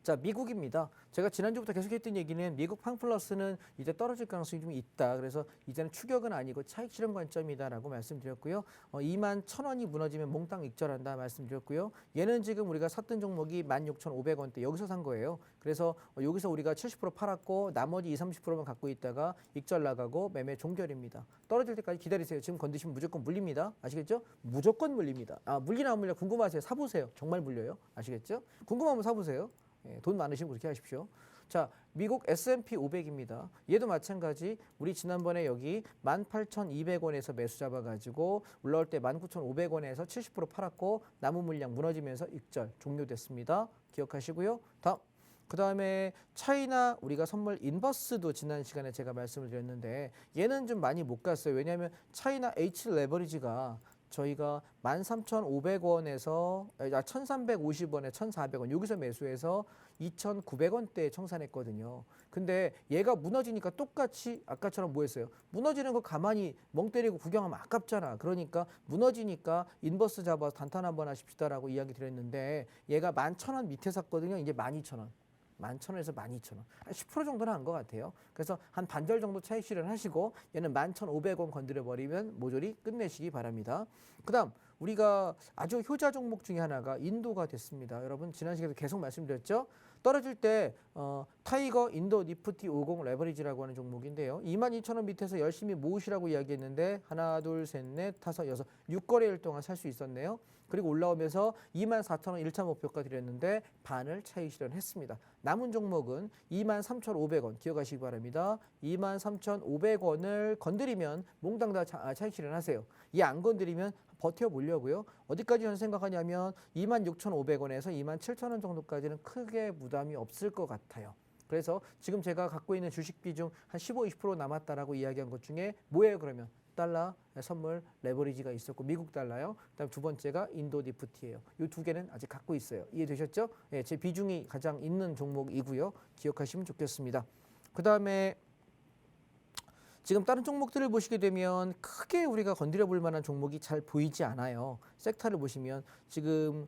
자, 미국입니다. 제가 지난주부터 계속했던 얘기는 미국 팡플러스는 이제 떨어질 가능성이 좀 있다. 그래서 이제는 추격은 아니고 차익 실현 관점이다라고 말씀드렸고요. 21,000원이 무너지면 몽땅 익절한다 말씀드렸고요. 얘는 지금 우리가 샀던 종목이 16,500원대 여기서 산 거예요. 그래서 여기서 우리가 70% 팔았고 나머지 20, 30%만 갖고 있다가 익절 나가고 매매 종결입니다. 떨어질 때까지 기다리세요. 지금 건드시면 무조건 물립니다. 아시겠죠? 무조건 물립니다. 물리나 안 물리나 궁금하세요? 사보세요. 정말 물려요. 아시겠죠? 궁금하면 사보세요. 예, 돈 많으시면 그렇게 하십시오. 자, 미국 S&P 500입니다. 얘도 마찬가지 우리 지난번에 여기 18,200원에서 매수 잡아가지고 올라올 때 19,500원에서 70% 팔았고 남은 물량 무너지면서 익절 종료됐습니다. 기억하시고요. 다음. 그 다음에 차이나 우리가 선물 인버스도 지난 시간에 제가 말씀을 드렸는데 얘는 좀 많이 못 갔어요. 왜냐하면 차이나 H 레버리지가 저희가 13,500원에서 1,350원에 1,400원 여기서 매수해서 2,900원대에 청산했거든요. 근데 얘가 무너지니까 똑같이 아까처럼 뭐 했어요? 무너지는 거 가만히 멍 때리고 구경하면 아깝잖아. 그러니까 무너지니까 인버스 잡아서 단탄 한번 하십시다라고 이야기 드렸는데 얘가 11,000원 밑에 샀거든요. 이제 12,000원. 11,000원에서 12,000원. 한 10% 정도는 한 것 같아요. 그래서 한 반절 정도 차익 실현하시고 얘는 11,500원 건드려버리면 모조리 끝내시기 바랍니다. 그 다음 우리가 아주 효자 종목 중에 하나가 인도가 됐습니다. 여러분 지난 시간에 계속 말씀드렸죠. 떨어질 때 타이거 인도 니프티 50 레버리지라고 하는 종목인데요. 22,000원 밑에서 열심히 모으시라고 이야기했는데 하나 둘 셋 넷 다섯 여섯 6거래일 동안 살 수 있었네요. 그리고 올라오면서 24,000원 1차 목표가 드렸는데 반을 차익 실현했습니다. 남은 종목은 23,500원 기억하시기 바랍니다. 23,500원을 건드리면 몽땅 다 차익 실현하세요. 이 안 건드리면 버텨보려고요. 어디까지 저는 생각하냐면 26,500원에서 27,000원 정도까지는 크게 부담이 없을 것 같아요. 그래서 지금 제가 갖고 있는 주식 비중 한 15, 20% 남았다라고 이야기한 것 중에 뭐예요 그러면? 달러 선물 레버리지가 있었고 미국 달러요. 그다음 두 번째가 인도 니프티예요. 이 두 개는 아직 갖고 있어요. 이해되셨죠? 예, 제 비중이 가장 있는 종목이고요. 기억하시면 좋겠습니다. 그다음에 지금 다른 종목들을 보시게 되면 크게 우리가 건드려 볼 만한 종목이 잘 보이지 않아요. 섹터를 보시면 지금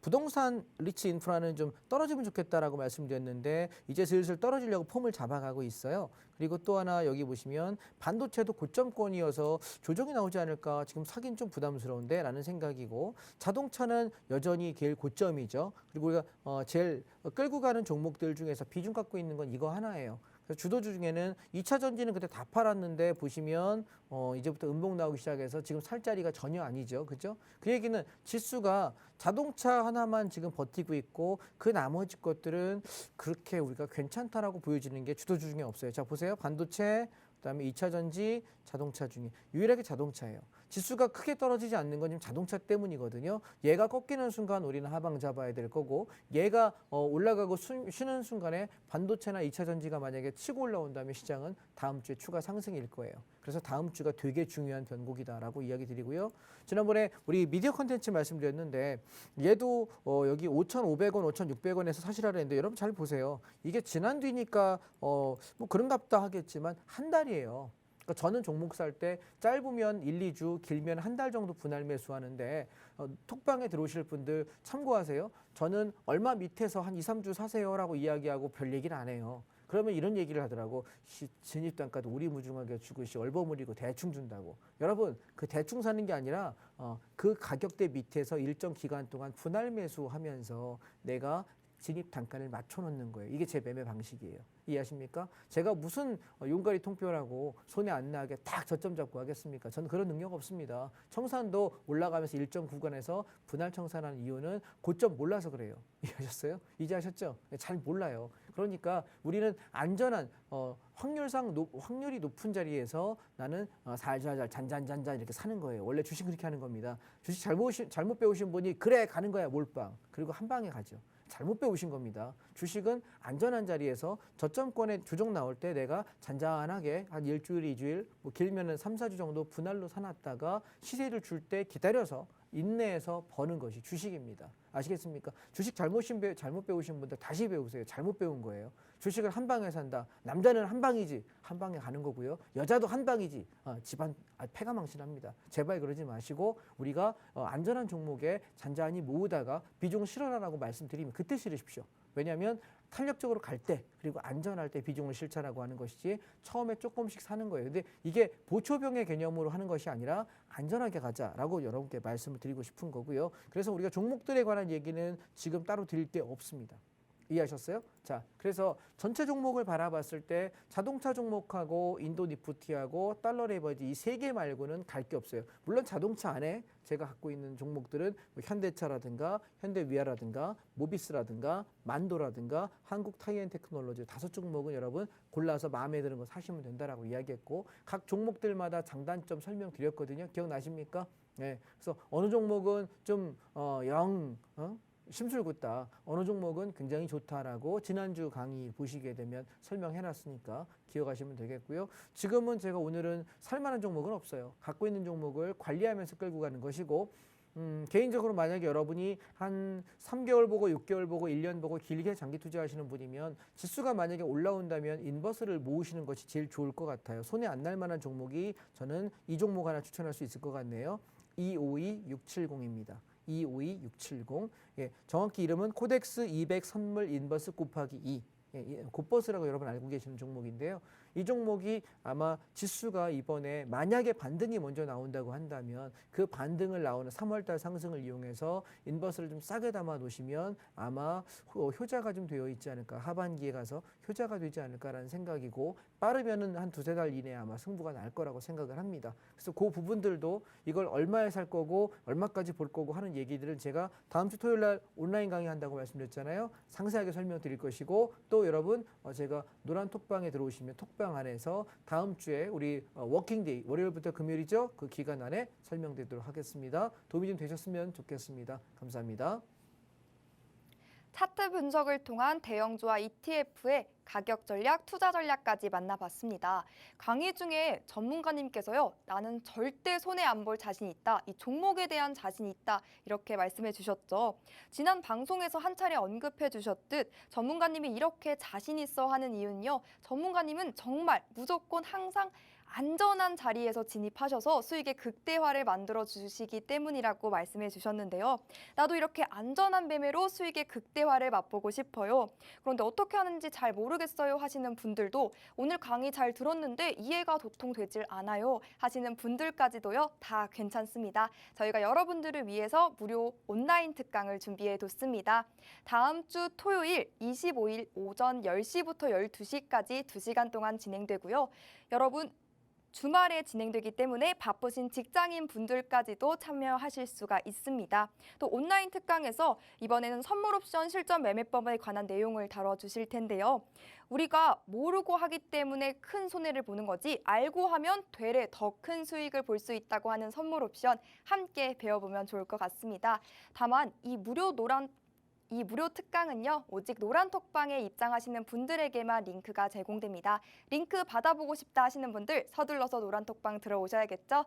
부동산 리츠 인프라는 좀 떨어지면 좋겠다라고 말씀드렸는데 이제 슬슬 떨어지려고 폼을 잡아가고 있어요. 그리고 또 하나 여기 보시면 반도체도 고점권이어서 조정이 나오지 않을까 지금 사긴 좀 부담스러운데 라는 생각이고 자동차는 여전히 제일 고점이죠. 그리고 우리가 제일 끌고 가는 종목들 중에서 비중 갖고 있는 건 이거 하나예요. 그래서 주도주 중에는 2차 전지는 그때 다 팔았는데 보시면 이제부터 음봉 나오기 시작해서 지금 살 자리가 전혀 아니죠. 그죠? 그 얘기는 지수가 자동차 하나만 지금 버티고 있고 그 나머지 것들은 그렇게 우리가 괜찮다라고 보여지는 게 주도주 중에 없어요. 자, 보세요. 반도체, 그다음에 2차 전지, 자동차 중에 유일하게 자동차예요. 지수가 크게 떨어지지 않는 건 지금 자동차 때문이거든요. 얘가 꺾이는 순간 우리는 하방 잡아야 될 거고 얘가 올라가고 쉬는 순간에 반도체나 2차 전지가 만약에 치고 올라온다면 시장은 다음 주에 추가 상승일 거예요. 그래서 다음 주가 되게 중요한 변곡이다라고 이야기 드리고요. 지난번에 우리 미디어 콘텐츠 말씀드렸는데 얘도 여기 5,500원, 5,600원에서 사시라고 했는데 여러분 잘 보세요. 이게 지난 뒤니까 뭐 그런갑다 하겠지만 한 달이에요. 그러니까 저는 종목 살 때 짧으면 1, 2주, 길면 한 달 정도 분할 매수하는데 톡방에 들어오실 분들 참고하세요. 저는 얼마 밑에서 한 2, 3주 사세요라고 이야기하고 별 얘기를 안 해요. 그러면 이런 얘기를 하더라고. 진입단가도 우리무중하게 주고 얼버무리고 대충 준다고. 여러분 그 대충 사는 게 아니라 그 가격대 밑에서 일정 기간 동안 분할 매수하면서 내가 진입 단가를 맞춰놓는 거예요. 이게 제 매매 방식이에요. 이해하십니까? 제가 무슨 용가리 통뼈라고 손에 안 나게 딱 저점 잡고 하겠습니까? 저는 그런 능력 없습니다. 청산도 올라가면서 일정 구간에서 분할 청산하는 이유는 고점 몰라서 그래요. 이해하셨어요? 이제 하셨죠? 잘 몰라요. 그러니까 우리는 안전한 확률이 높은 자리에서 나는 살살살 잔잔잔잔 이렇게 사는 거예요. 원래 주식 그렇게 하는 겁니다. 주식 잘못 배우신 분이 그래 가는 거야 몰빵. 그리고 한 방에 가죠. 잘못 배우신 겁니다. 주식은 안전한 자리에서 저점권에 주종 나올 때 내가 잔잔하게 한 일주일, 2주일, 뭐 길면은 3, 4주 정도 분할로 사놨다가 시세를 줄 때 기다려서 인내해서 버는 것이 주식입니다. 아시겠습니까? 주식 잘못 배우신 분들 다시 배우세요. 잘못 배운 거예요. 주식을 한 방에 산다. 남자는 한 방이지. 한 방에 가는 거고요. 여자도 한 방이지. 집안 패가 망신합니다. 제발 그러지 마시고 우리가 안전한 종목에 잔잔히 모으다가 비중 실어라라고 말씀드리면 그때 실으십시오. 왜냐하면 탄력적으로 갈 때 그리고 안전할 때 비중을 실천하고 하는 것이지 처음에 조금씩 사는 거예요. 근데 이게 보초병의 개념으로 하는 것이 아니라 안전하게 가자라고 여러분께 말씀을 드리고 싶은 거고요. 그래서 우리가 종목들에 관한 얘기는 지금 따로 드릴 게 없습니다. 이해하셨어요? 자, 그래서 전체 종목을 바라봤을 때 자동차 종목하고 인도 니프티하고 달러 레버리지 이 세 개 말고는 갈 게 없어요. 물론 자동차 안에 제가 갖고 있는 종목들은 뭐 현대차라든가 현대위아라든가 모비스라든가 만도라든가 한국 타이앤테크놀로지 5종목은 여러분 골라서 마음에 드는 거 사시면 된다라고 이야기했고 각 종목들마다 장단점 설명드렸거든요. 기억나십니까? 네, 그래서 어느 종목은 좀 심술궂다. 어느 종목은 굉장히 좋다라고 지난주 강의 보시게 되면 설명해놨으니까 기억하시면 되겠고요. 지금은 제가 오늘은 살만한 종목은 없어요. 갖고 있는 종목을 관리하면서 끌고 가는 것이고 개인적으로 만약에 여러분이 한 3개월 보고 6개월 보고 1년 보고 길게 장기 투자하시는 분이면 지수가 만약에 올라온다면 인버스를 모으시는 것이 제일 좋을 것 같아요. 손에 안 날 만한 종목이 저는 이 종목 하나 추천할 수 있을 것 같네요. 252670입니다. 252670. 예, 정확히 이름은 코덱스 200 선물 인버스 곱하기 2. 곱버스라고 여러분 알고 계시는 종목인데요. 이 종목이 아마 지수가 이번에 만약에 반등이 먼저 나온다고 한다면 그 반등을 나오는 3월달 상승을 이용해서 인버스를 좀 싸게 담아 놓으시면 아마 효자가 좀 되어 있지 않을까. 하반기에 가서 효자가 되지 않을까라는 생각이고 빠르면은 한 2-3달 이내에 아마 승부가 날 거라고 생각을 합니다. 그래서 그 부분들도 이걸 얼마에 살 거고 얼마까지 볼 거고 하는 얘기들은 제가 다음 주 토요일 날 온라인 강의 한다고 말씀드렸잖아요. 상세하게 설명드릴 것이고 또 여러분 제가 노란 톡방에 들어오시면 톡방 안에서 다음 주에 우리 워킹데이 월요일부터 금요일이죠. 그 기간 안에 설명드리도록 하겠습니다. 도움이 좀 되셨으면 좋겠습니다. 감사합니다. 차트 분석을 통한 대형주와 ETF의 가격 전략, 투자 전략까지 만나봤습니다. 강의 중에 전문가님께서요, 나는 절대 손해 안 볼 자신 있다, 이 종목에 대한 자신 있다, 이렇게 말씀해 주셨죠. 지난 방송에서 한 차례 언급해 주셨듯 전문가님이 이렇게 자신 있어 하는 이유는요, 전문가님은 정말 무조건 항상 안전한 자리에서 진입하셔서 수익의 극대화를 만들어 주시기 때문이라고 말씀해 주셨는데요. 나도 이렇게 안전한 매매로 수익의 극대화를 맛보고 싶어요. 그런데 어떻게 하는지 잘 모르겠어요 하시는 분들도 오늘 강의 잘 들었는데 이해가 도통 되질 않아요 하시는 분들까지도요. 다 괜찮습니다. 저희가 여러분들을 위해서 무료 온라인 특강을 준비해 뒀습니다. 다음 주 토요일 25일 오전 10시부터 12시까지 2시간 동안 진행되고요. 여러분 주말에 진행되기 때문에 바쁘신 직장인 분들까지도 참여하실 수가 있습니다. 또 온라인 특강에서 이번에는 선물 옵션 실전 매매법에 관한 내용을 다뤄주실 텐데요. 우리가 모르고 하기 때문에 큰 손해를 보는 거지 알고 하면 되레 더 큰 수익을 볼 수 있다고 하는 선물 옵션 함께 배워보면 좋을 것 같습니다. 다만 이 무료 특강은요, 오직 노란톡방에 입장하시는 분들에게만 링크가 제공됩니다. 링크 받아보고 싶다 하시는 분들 서둘러서 노란톡방 들어오셔야겠죠?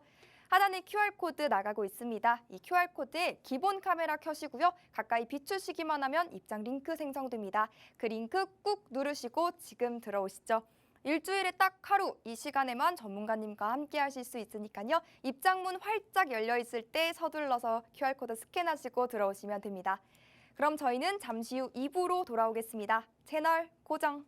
하단에 QR코드 나가고 있습니다. 이 QR코드에 기본 카메라 켜시고요. 가까이 비추시기만 하면 입장 링크 생성됩니다. 그 링크 꾹 누르시고 지금 들어오시죠. 일주일에 딱 하루 이 시간에만 전문가님과 함께 하실 수 있으니까요. 입장문 활짝 열려 있을 때 서둘러서 QR코드 스캔하시고 들어오시면 됩니다. 그럼 저희는 잠시 후 2부로 돌아오겠습니다. 채널 고정.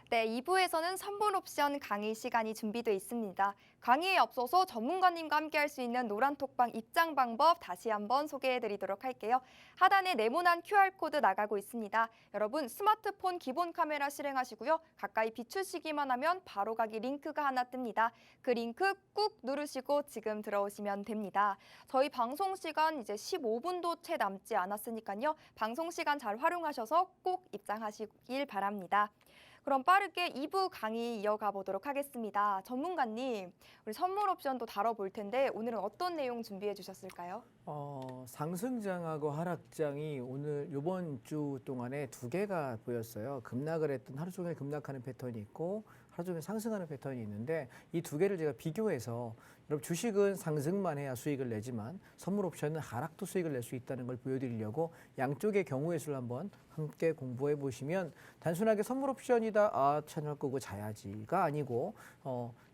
네, 2부에서는 선물 옵션 강의 시간이 준비되어 있습니다. 강의에 앞서서 전문가님과 함께 할 수 있는 노란톡방 입장 방법 다시 한번 소개해드리도록 할게요. 하단에 네모난 QR코드 나가고 있습니다. 여러분 스마트폰 기본 카메라 실행하시고요. 가까이 비추시기만 하면 바로 가기 링크가 하나 뜹니다. 그 링크 꾹 누르시고 지금 들어오시면 됩니다. 저희 방송 시간 이제 15분도 채 남지 않았으니까요. 방송 시간 잘 활용하셔서 꼭 입장하시길 바랍니다. 그럼 빠르게 2부 강의 이어가 보도록 하겠습니다. 전문가님, 우리 선물 옵션도 다뤄볼 텐데 오늘은 어떤 내용 준비해 주셨을까요? 상승장하고 하락장이 오늘 이번 주 동안에 두 개가 보였어요. 급락을 했던 하루 종일 급락하는 패턴이 있고 하루 종일 상승하는 패턴이 있는데 이 두 개를 제가 비교해서 여러분 주식은 상승만 해야 수익을 내지만 선물 옵션은 하락도 수익을 낼 수 있다는 걸 보여드리려고 양쪽의 경우의 수를 한번 함께 공부해 보시면 단순하게 선물 옵션이다 채널 끄고 자야지가 아니고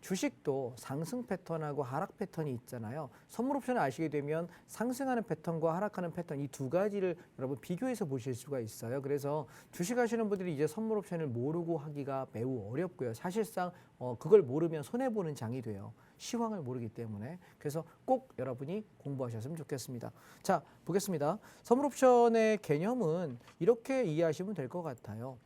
주식도 상승 패턴하고 하락 패턴이 있잖아요. 선물 옵션을 아시게 되면 상승하는 패턴과 하락하는 패턴 이 두 가지를 여러분 비교해서 보실 수가 있어요. 그래서 주식 하시는 분들이 이제 선물 옵션을 모르고 하기가 매우 어렵고요. 사실상 그걸 모르면 손해보는 장이 돼요. 시황을 모르기 때문에. 그래서 꼭 여러분이 공부하셨으면 좋겠습니다. 자, 보겠습니다. 선물 옵션의 개념은 이렇게 이해하시면 될 것 같아요.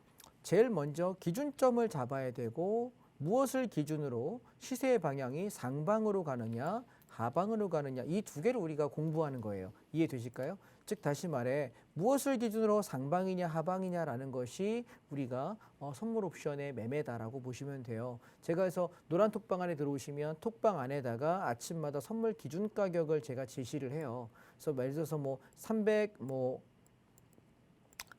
제일 먼저 기준점을 잡아야 되고 무엇을 기준으로 시세의 방향이 상방으로 가느냐 하방으로 가느냐 이 두 개를 우리가 공부하는 거예요. 이해되실까요? 즉 다시 말해 무엇을 기준으로 상방이냐 하방이냐라는 것이 우리가 선물 옵션의 매매다라고 보시면 돼요. 제가 해서 노란 톡방 안에 들어오시면 톡방 안에다가 아침마다 선물 기준 가격을 제가 제시를 해요. 그래서 예를 들어서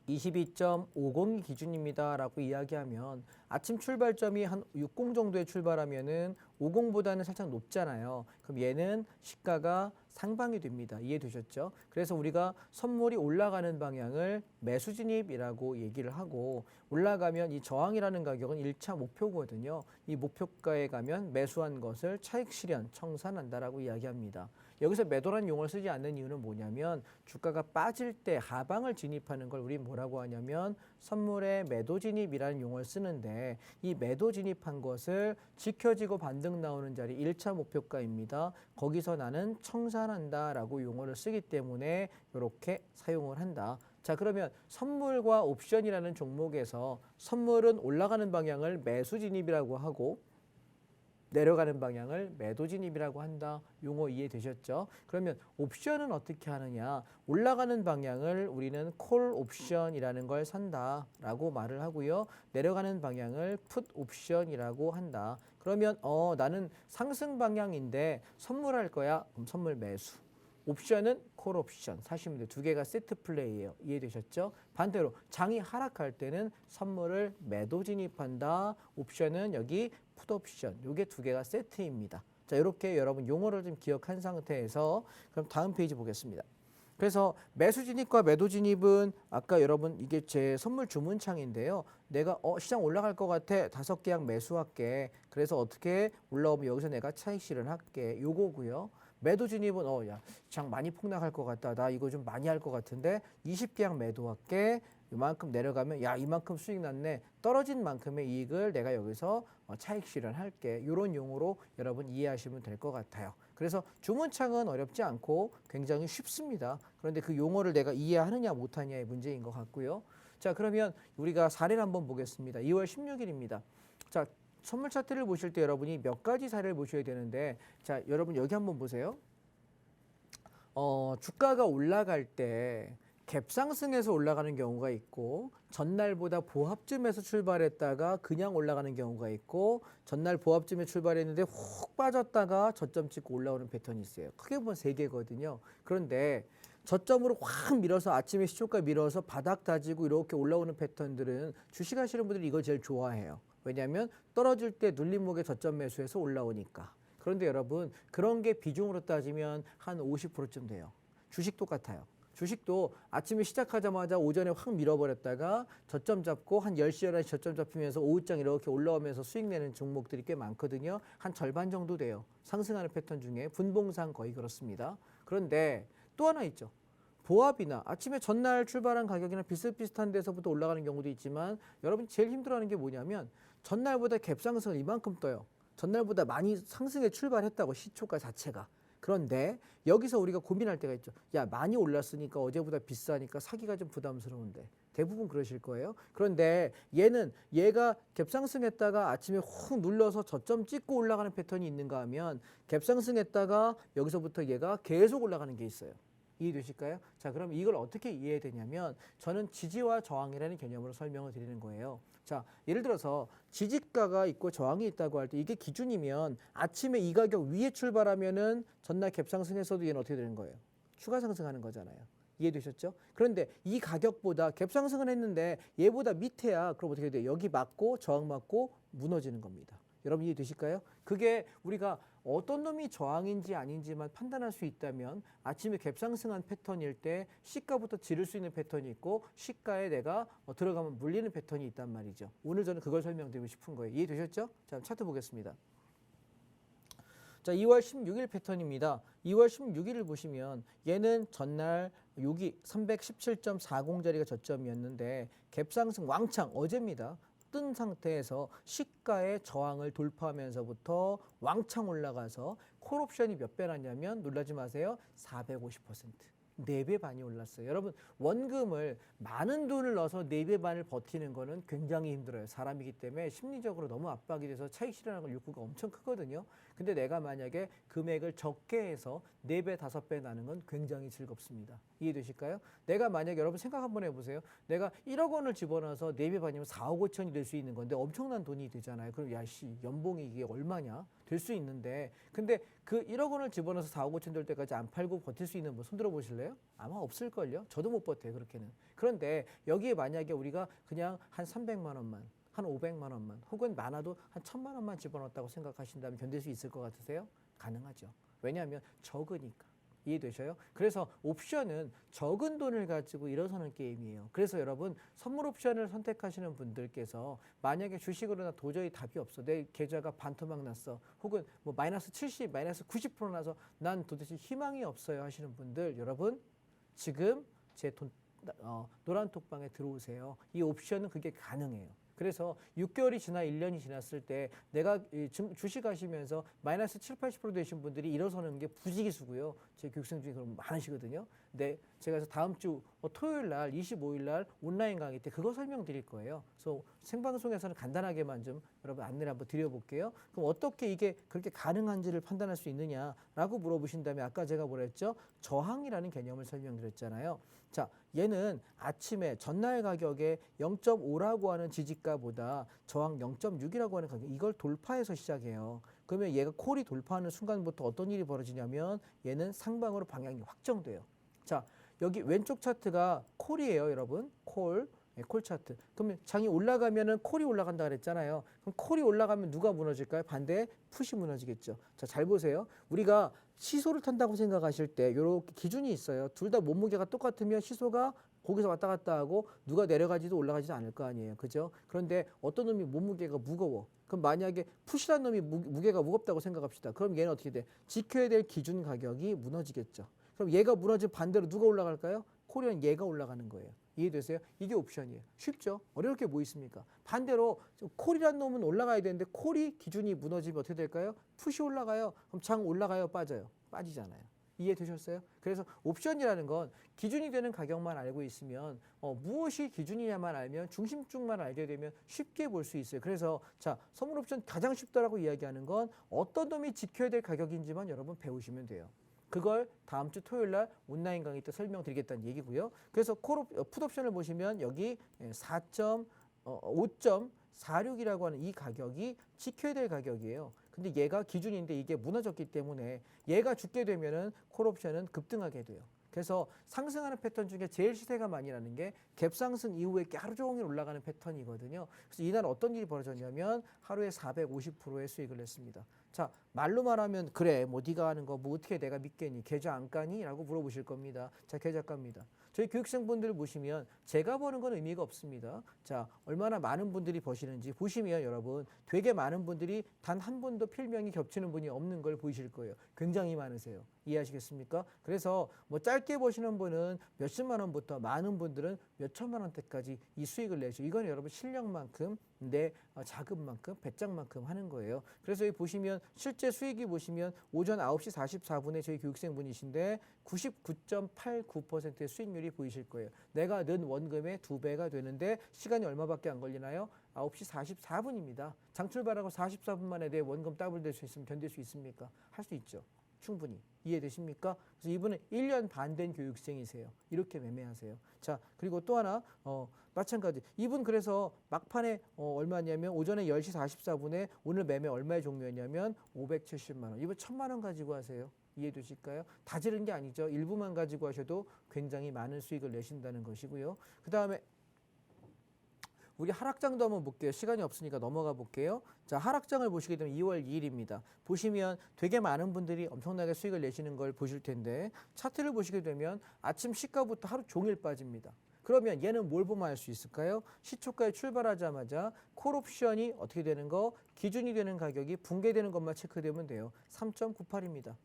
22.50이 기준입니다라고 이야기하면 아침 출발점이 한 60 정도에 출발하면은 50보다는 살짝 높잖아요. 그럼 얘는 시가가 상방이 됩니다. 이해되셨죠? 그래서 우리가 선물이 올라가는 방향을 매수 진입이라고 얘기를 하고 올라가면 이 저항이라는 가격은 1차 목표거든요. 이 목표가에 가면 매수한 것을 차익 실현, 청산한다라고 이야기합니다. 여기서 매도라는 용어를 쓰지 않는 이유는 뭐냐면 주가가 빠질 때 하방을 진입하는 걸 우리 뭐라고 하냐면 선물의 매도 진입이라는 용어를 쓰는데 이 매도 진입한 것을 지켜지고 반등 나오는 자리 1차 목표가입니다. 거기서 나는 청산한다라고 용어를 쓰기 때문에 이렇게 사용을 한다. 자, 그러면 선물과 옵션이라는 종목에서 선물은 올라가는 방향을 매수 진입이라고 하고 내려가는 방향을 매도 진입이라고 한다. 용어 이해되셨죠? 그러면 옵션은 어떻게 하느냐? 올라가는 방향을 우리는 콜 옵션이라는 걸 산다라고 말을 하고요. 내려가는 방향을 풋 옵션이라고 한다. 그러면 나는 상승 방향인데 선물할 거야. 그럼 선물 매수. 옵션은 콜 옵션 사시면 돼요. 두 개가 세트 플레이예요. 이해되셨죠? 반대로 장이 하락할 때는 선물을 매도 진입한다. 옵션은 여기 풋 옵션. 요게 두 개가 세트입니다. 자, 이렇게 여러분 용어를 좀 기억한 상태에서 그럼 다음 페이지 보겠습니다. 그래서 매수 진입과 매도 진입은 아까 여러분 이게 제 선물 주문창인데요. 내가 시장 올라갈 것 같아. 5계약 매수할게. 그래서 어떻게 올라오면 여기서 내가 차익 실현할게. 요거고요. 매도 진입은 야, 시장 많이 폭락할 것 같다. 나 이거 좀 많이 할 것 같은데 20계약 매도할게. 이만큼 내려가면 야, 이만큼 수익 났네. 떨어진 만큼의 이익을 내가 여기서 차익 실현할게. 이런 용어로 여러분 이해하시면 될 것 같아요. 그래서 주문창은 어렵지 않고 굉장히 쉽습니다. 그런데 그 용어를 내가 이해하느냐 못하느냐의 문제인 것 같고요. 자, 그러면 우리가 사례를 한번 보겠습니다. 2월 16일입니다. 자, 선물 차트를 보실 때 여러분이 몇 가지 사례를 보셔야 되는데 자, 여러분 여기 한번 보세요. 주가가 올라갈 때 갭상승해서 올라가는 경우가 있고 전날보다 보합쯤에서 출발했다가 그냥 올라가는 경우가 있고 전날 보합쯤에 출발했는데 훅 빠졌다가 저점 찍고 올라오는 패턴이 있어요. 크게 보면 3개거든요. 그런데 저점으로 확 밀어서 아침에 시초가 밀어서 바닥 다지고 이렇게 올라오는 패턴들은 주식하시는 분들이 이걸 제일 좋아해요. 왜냐하면 떨어질 때 눌림목에 저점 매수해서 올라오니까. 그런데 여러분 그런 게 비중으로 따지면 한 50%쯤 돼요. 주식 똑같아요. 주식도 아침에 시작하자마자 오전에 확 밀어버렸다가 저점 잡고 한 10시, 11시 저점 잡히면서 오후장 이렇게 올라오면서 수익 내는 종목들이 꽤 많거든요. 한 절반 정도 돼요. 상승하는 패턴 중에 분봉상 거의 그렇습니다. 그런데 또 하나 있죠. 보합이나 아침에 전날 출발한 가격이나 비슷비슷한 데서부터 올라가는 경우도 있지만 여러분 제일 힘들어하는 게 뭐냐면 전날보다 갭상승을 이만큼 떠요. 전날보다 많이 상승에 출발했다고 시초가 자체가. 그런데 여기서 우리가 고민할 때가 있죠. 야, 많이 올랐으니까 어제보다 비싸니까 사기가 좀 부담스러운데. 대부분 그러실 거예요. 그런데 얘가 갭상승했다가 아침에 훅 눌러서 저점 찍고 올라가는 패턴이 있는가 하면 갭상승했다가 여기서부터 얘가 계속 올라가는 게 있어요. 이해되실까요? 자, 그럼 이걸 어떻게 이해해야 되냐면 저는 지지와 저항이라는 개념으로 설명을 드리는 거예요. 자, 예를 들어서 지지가가 있고 저항이 있다고 할 때 이게 기준이면 아침에 이 가격 위에 출발하면은 전날 갭상승해서도 얘는 어떻게 되는 거예요? 추가 상승하는 거잖아요. 이해되셨죠? 그런데 이 가격보다 갭상승을 했는데 얘보다 밑에야. 그럼 어떻게 돼요? 여기 맞고 저항 맞고 무너지는 겁니다. 여러분 이해되실까요? 그게 우리가 어떤 놈이 저항인지 아닌지만 판단할 수 있다면 아침에 갭상승한 패턴일 때 시가부터 지를 수 있는 패턴이 있고 시가에 내가 들어가면 물리는 패턴이 있단 말이죠. 오늘 저는 그걸 설명드리고 싶은 거예요. 이해되셨죠? 자, 차트 보겠습니다. 자, 2월 16일 패턴입니다. 2월 16일을 보시면 얘는 전날 여기 317.40자리가 저점이었는데 갭상승 왕창 어제입니다. 뜬 상태에서 시가의 저항을 돌파하면서부터 왕창 올라가서 콜옵션이 몇 배 났냐면 놀라지 마세요. 450%. 4배 반이 올랐어요. 여러분 원금을 많은 돈을 넣어서 4배 반을 버티는 거는 굉장히 힘들어요. 사람이기 때문에 심리적으로 너무 압박이 돼서 차익 실현하는 욕구가 엄청 크거든요. 근데 내가 만약에 금액을 적게 해서 4배, 5배 나는 건 굉장히 즐겁습니다. 이해되실까요? 내가 만약에 여러분 생각 한번 해보세요. 내가 1억 원을 집어넣어서 4배 반이면 4억 5천이 될 수 있는 건데 엄청난 돈이 되잖아요. 그럼 야씨 연봉이 이게 얼마냐? 될 수 있는데 근데 그 1억 원을 집어넣어서 4억 5천 될 때까지 안 팔고 버틸 수 있는 분 손들어 보실래요? 아마 없을걸요. 저도 못 버텨요. 그렇게는. 그런데 여기에 만약에 우리가 그냥 한 300만 원만 한 500만 원만 혹은 많아도 한 1000만 원만 집어넣었다고 생각하신다면 견딜 수 있을 것 같으세요? 가능하죠. 왜냐하면 적으니까. 이해되셔요? 그래서 옵션은 적은 돈을 가지고 일어서는 게임이에요. 그래서 여러분 선물 옵션을 선택하시는 분들께서 만약에 주식으로나 도저히 답이 없어. 내 계좌가 반토막 났어. 혹은 뭐 마이너스 70, 마이너스 90% 나서 난 도대체 희망이 없어요 하시는 분들 여러분 지금 제 노란 톡방에 들어오세요. 이 옵션은 그게 가능해요. 그래서 6개월이 지나 1년이 지났을 때 내가 주식 하시면서 마이너스 7, 80% 되신 분들이 일어서는 게 부지기수고요. 제 교육생 중에 그런 분 많으시거든요. 근데 제가 그래서 다음 주 토요일 날 25일 날 온라인 강의 때 그거 설명드릴 거예요. 그래서 생방송에서는 간단하게만 좀 여러분 안내를 한번 드려볼게요. 그럼 어떻게 이게 그렇게 가능한지를 판단할 수 있느냐라고 물어보신다면 아까 제가 뭐라 했죠? 저항이라는 개념을 설명드렸잖아요. 자, 얘는 아침에 전날 가격에 0.5라고 하는 지지가보다 저항 0.6이라고 하는 가격, 이걸 돌파해서 시작해요. 그러면 얘가 콜이 돌파하는 순간부터 어떤 일이 벌어지냐면 얘는 상방으로 방향이 확정돼요. 자, 여기 왼쪽 차트가 콜이에요, 여러분. 콜. 네, 콜 차트. 그러면 장이 올라가면은 콜이 올라간다 그랬잖아요. 그럼 콜이 올라가면 누가 무너질까요? 반대 풋이 무너지겠죠. 자, 잘 보세요. 우리가 시소를 탄다고 생각하실 때 이렇게 기준이 있어요. 둘 다 몸무게가 똑같으면 시소가 거기서 왔다 갔다 하고 누가 내려가지도 올라가지도 않을 거 아니에요. 그죠? 그런데 어떤 놈이 몸무게가 무거워. 그럼 만약에 풋이라는 놈이 무게가 무겁다고 생각합시다. 그럼 얘는 어떻게 돼? 지켜야 될 기준 가격이 무너지겠죠. 그럼 얘가 무너지면 반대로 누가 올라갈까요? 콜이랑 얘가 올라가는 거예요. 이해되세요? 이게 옵션이에요. 쉽죠? 어려울 게 뭐 있습니까? 반대로 콜이란 놈은 올라가야 되는데 콜이 기준이 무너지면 어떻게 될까요? 풋이 올라가요. 그럼 장 올라가요? 빠져요? 빠지잖아요. 이해되셨어요? 그래서 옵션이라는 건 기준이 되는 가격만 알고 있으면 무엇이 기준이냐만 알면 중심축만 알게 되면 쉽게 볼 수 있어요. 그래서 자, 선물 옵션 가장 쉽다라고 이야기하는 건 어떤 놈이 지켜야 될 가격인지만 여러분 배우시면 돼요. 그걸 다음 주 토요일 날 온라인 강의 때 설명드리겠다는 얘기고요. 그래서 풋옵션을 보시면 여기 5.46이라고 하는 이 가격이 지켜야 될 가격이에요. 근데 얘가 기준인데 이게 무너졌기 때문에 얘가 죽게 되면은 콜옵션은 급등하게 돼요. 그래서 상승하는 패턴 중에 제일 시세가 많이 나는 게 갭상승 이후에 이렇게 하루 종일 올라가는 패턴이거든요. 그래서 이날 어떤 일이 벌어졌냐면 하루에 450%의 수익을 냈습니다. 자, 말로 말하면 그래 뭐 네가 하는 거 뭐 어떻게 내가 믿겠니? 계좌 안 까니? 라고 물어보실 겁니다. 자, 계좌 깝니다. 저희 교육생분들을 보시면 제가 버는 건 의미가 없습니다. 자, 얼마나 많은 분들이 버시는지 보시면 여러분 되게 많은 분들이 단 한 번도 필명이 겹치는 분이 없는 걸 보이실 거예요. 굉장히 많으세요. 이해하시겠습니까? 그래서 뭐 짧게 버시는 분은 몇십만 원부터 많은 분들은 몇천만 원대까지 이 수익을 내죠. 이건 여러분 실력만큼 내 자금만큼 배짱만큼 하는 거예요. 그래서 여기 보시면 실제 수익이 보시면 오전 9시 44분에 저희 교육생분이신데 99.89%의 수익률이 보이실 거예요. 내가 넣은 원금의 2배가 되는데 시간이 얼마밖에 안 걸리나요? 9시 44분입니다. 장 출발하고 44분 만에 내 원금 더블 될 수 있으면 견딜 수 있습니까? 할 수 있죠. 충분히 이해되십니까? 그래서 이분은 1년 반 된 교육생이세요. 이렇게 매매하세요. 자, 그리고 또 하나 마찬가지. 이분 그래서 막판에 얼마냐면 오전에 10시 44분에 오늘 매매 얼마에 종료했냐면 570만 원. 이분 1000만 원 가지고 하세요. 이해되실까요? 다 지른 게 아니죠. 일부만 가지고 하셔도 굉장히 많은 수익을 내신다는 것이고요. 그 다음에 우리 하락장도 한번 볼게요. 시간이 없으니까 넘어가 볼게요. 자, 하락장을 보시게 되면 2월 2일입니다. 보시면 되게 많은 분들이 엄청나게 수익을 내시는 걸 보실 텐데 차트를 보시게 되면 아침 시가부터 하루 종일 빠집니다. 그러면 얘는 뭘 보면 알 수 있을까요? 시초가에 출발하자마자 콜옵션이 어떻게 되는 거? 기준이 되는 가격이 붕괴되는 것만 체크되면 돼요. 3.98입니다.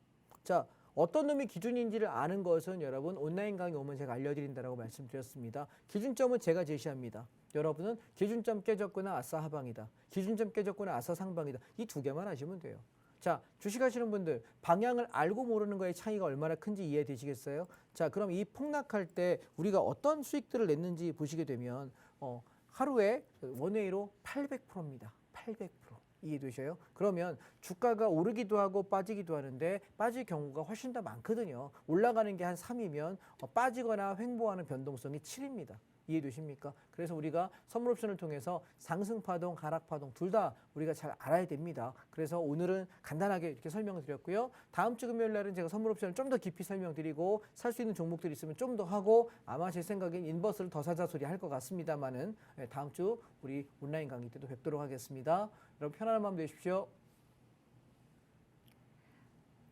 자, 어떤 놈이 기준인지를 아는 것은 여러분 온라인 강의 오면 제가 알려드린다라고 말씀드렸습니다. 기준점은 제가 제시합니다. 여러분은 기준점 깨졌구나 아싸 하방이다. 기준점 깨졌구나 아싸 상방이다. 이 두 개만 아시면 돼요. 자, 주식하시는 분들 방향을 알고 모르는 거의 차이가 얼마나 큰지 이해되시겠어요? 자, 그럼 이 폭락할 때 우리가 어떤 수익들을 냈는지 보시게 되면 하루에 원웨이로 800%입니다. 800%. 이해되셔요? 그러면 주가가 오르기도 하고 빠지기도 하는데 빠질 경우가 훨씬 더 많거든요. 올라가는 게 한 3이면 빠지거나 횡보하는 변동성이 7입니다. 이해되십니까? 그래서 우리가 선물 옵션을 통해서 상승 파동, 하락 파동 둘 다 우리가 잘 알아야 됩니다. 그래서 오늘은 간단하게 이렇게 설명을 드렸고요. 다음 주 금요일 날은 제가 선물 옵션을 좀 더 깊이 설명드리고 살 수 있는 종목들이 있으면 좀 더 하고 아마 제 생각엔 인버스를 더 사자 소리 할 것 같습니다만은 다음 주 우리 온라인 강의 때도 뵙도록 하겠습니다. 여러분 편안한 밤 되십시오.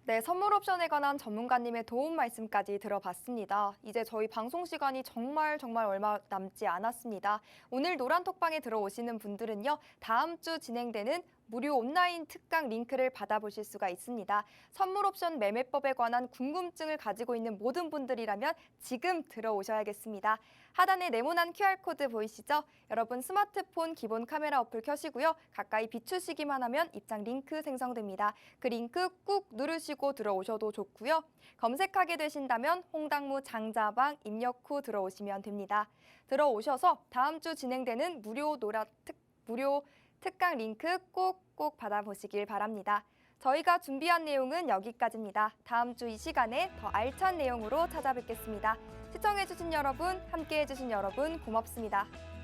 네, 선물 옵션에 관한 전문가님의 도움 말씀까지 들어봤습니다. 이제 저희 방송 시간이 정말 얼마 남지 않았습니다. 오늘 노란톡방에 들어오시는 분들은요, 다음 주 진행되는 무료 온라인 특강 링크를 받아보실 수가 있습니다. 선물 옵션 매매법에 관한 궁금증을 가지고 있는 모든 분들이라면 지금 들어오셔야겠습니다. 하단에 네모난 QR코드 보이시죠? 여러분 스마트폰 기본 카메라 어플 켜시고요. 가까이 비추시기만 하면 입장 링크 생성됩니다. 그 링크 꾹 누르시고 들어오셔도 좋고요. 검색하게 되신다면 홍당무 장자방 입력 후 들어오시면 됩니다. 들어오셔서 다음 주 진행되는 무료 특강 링크 꼭꼭 받아보시길 바랍니다. 저희가 준비한 내용은 여기까지입니다. 다음 주 이 시간에 더 알찬 내용으로 찾아뵙겠습니다. 시청해주신 여러분, 함께해주신 여러분 고맙습니다.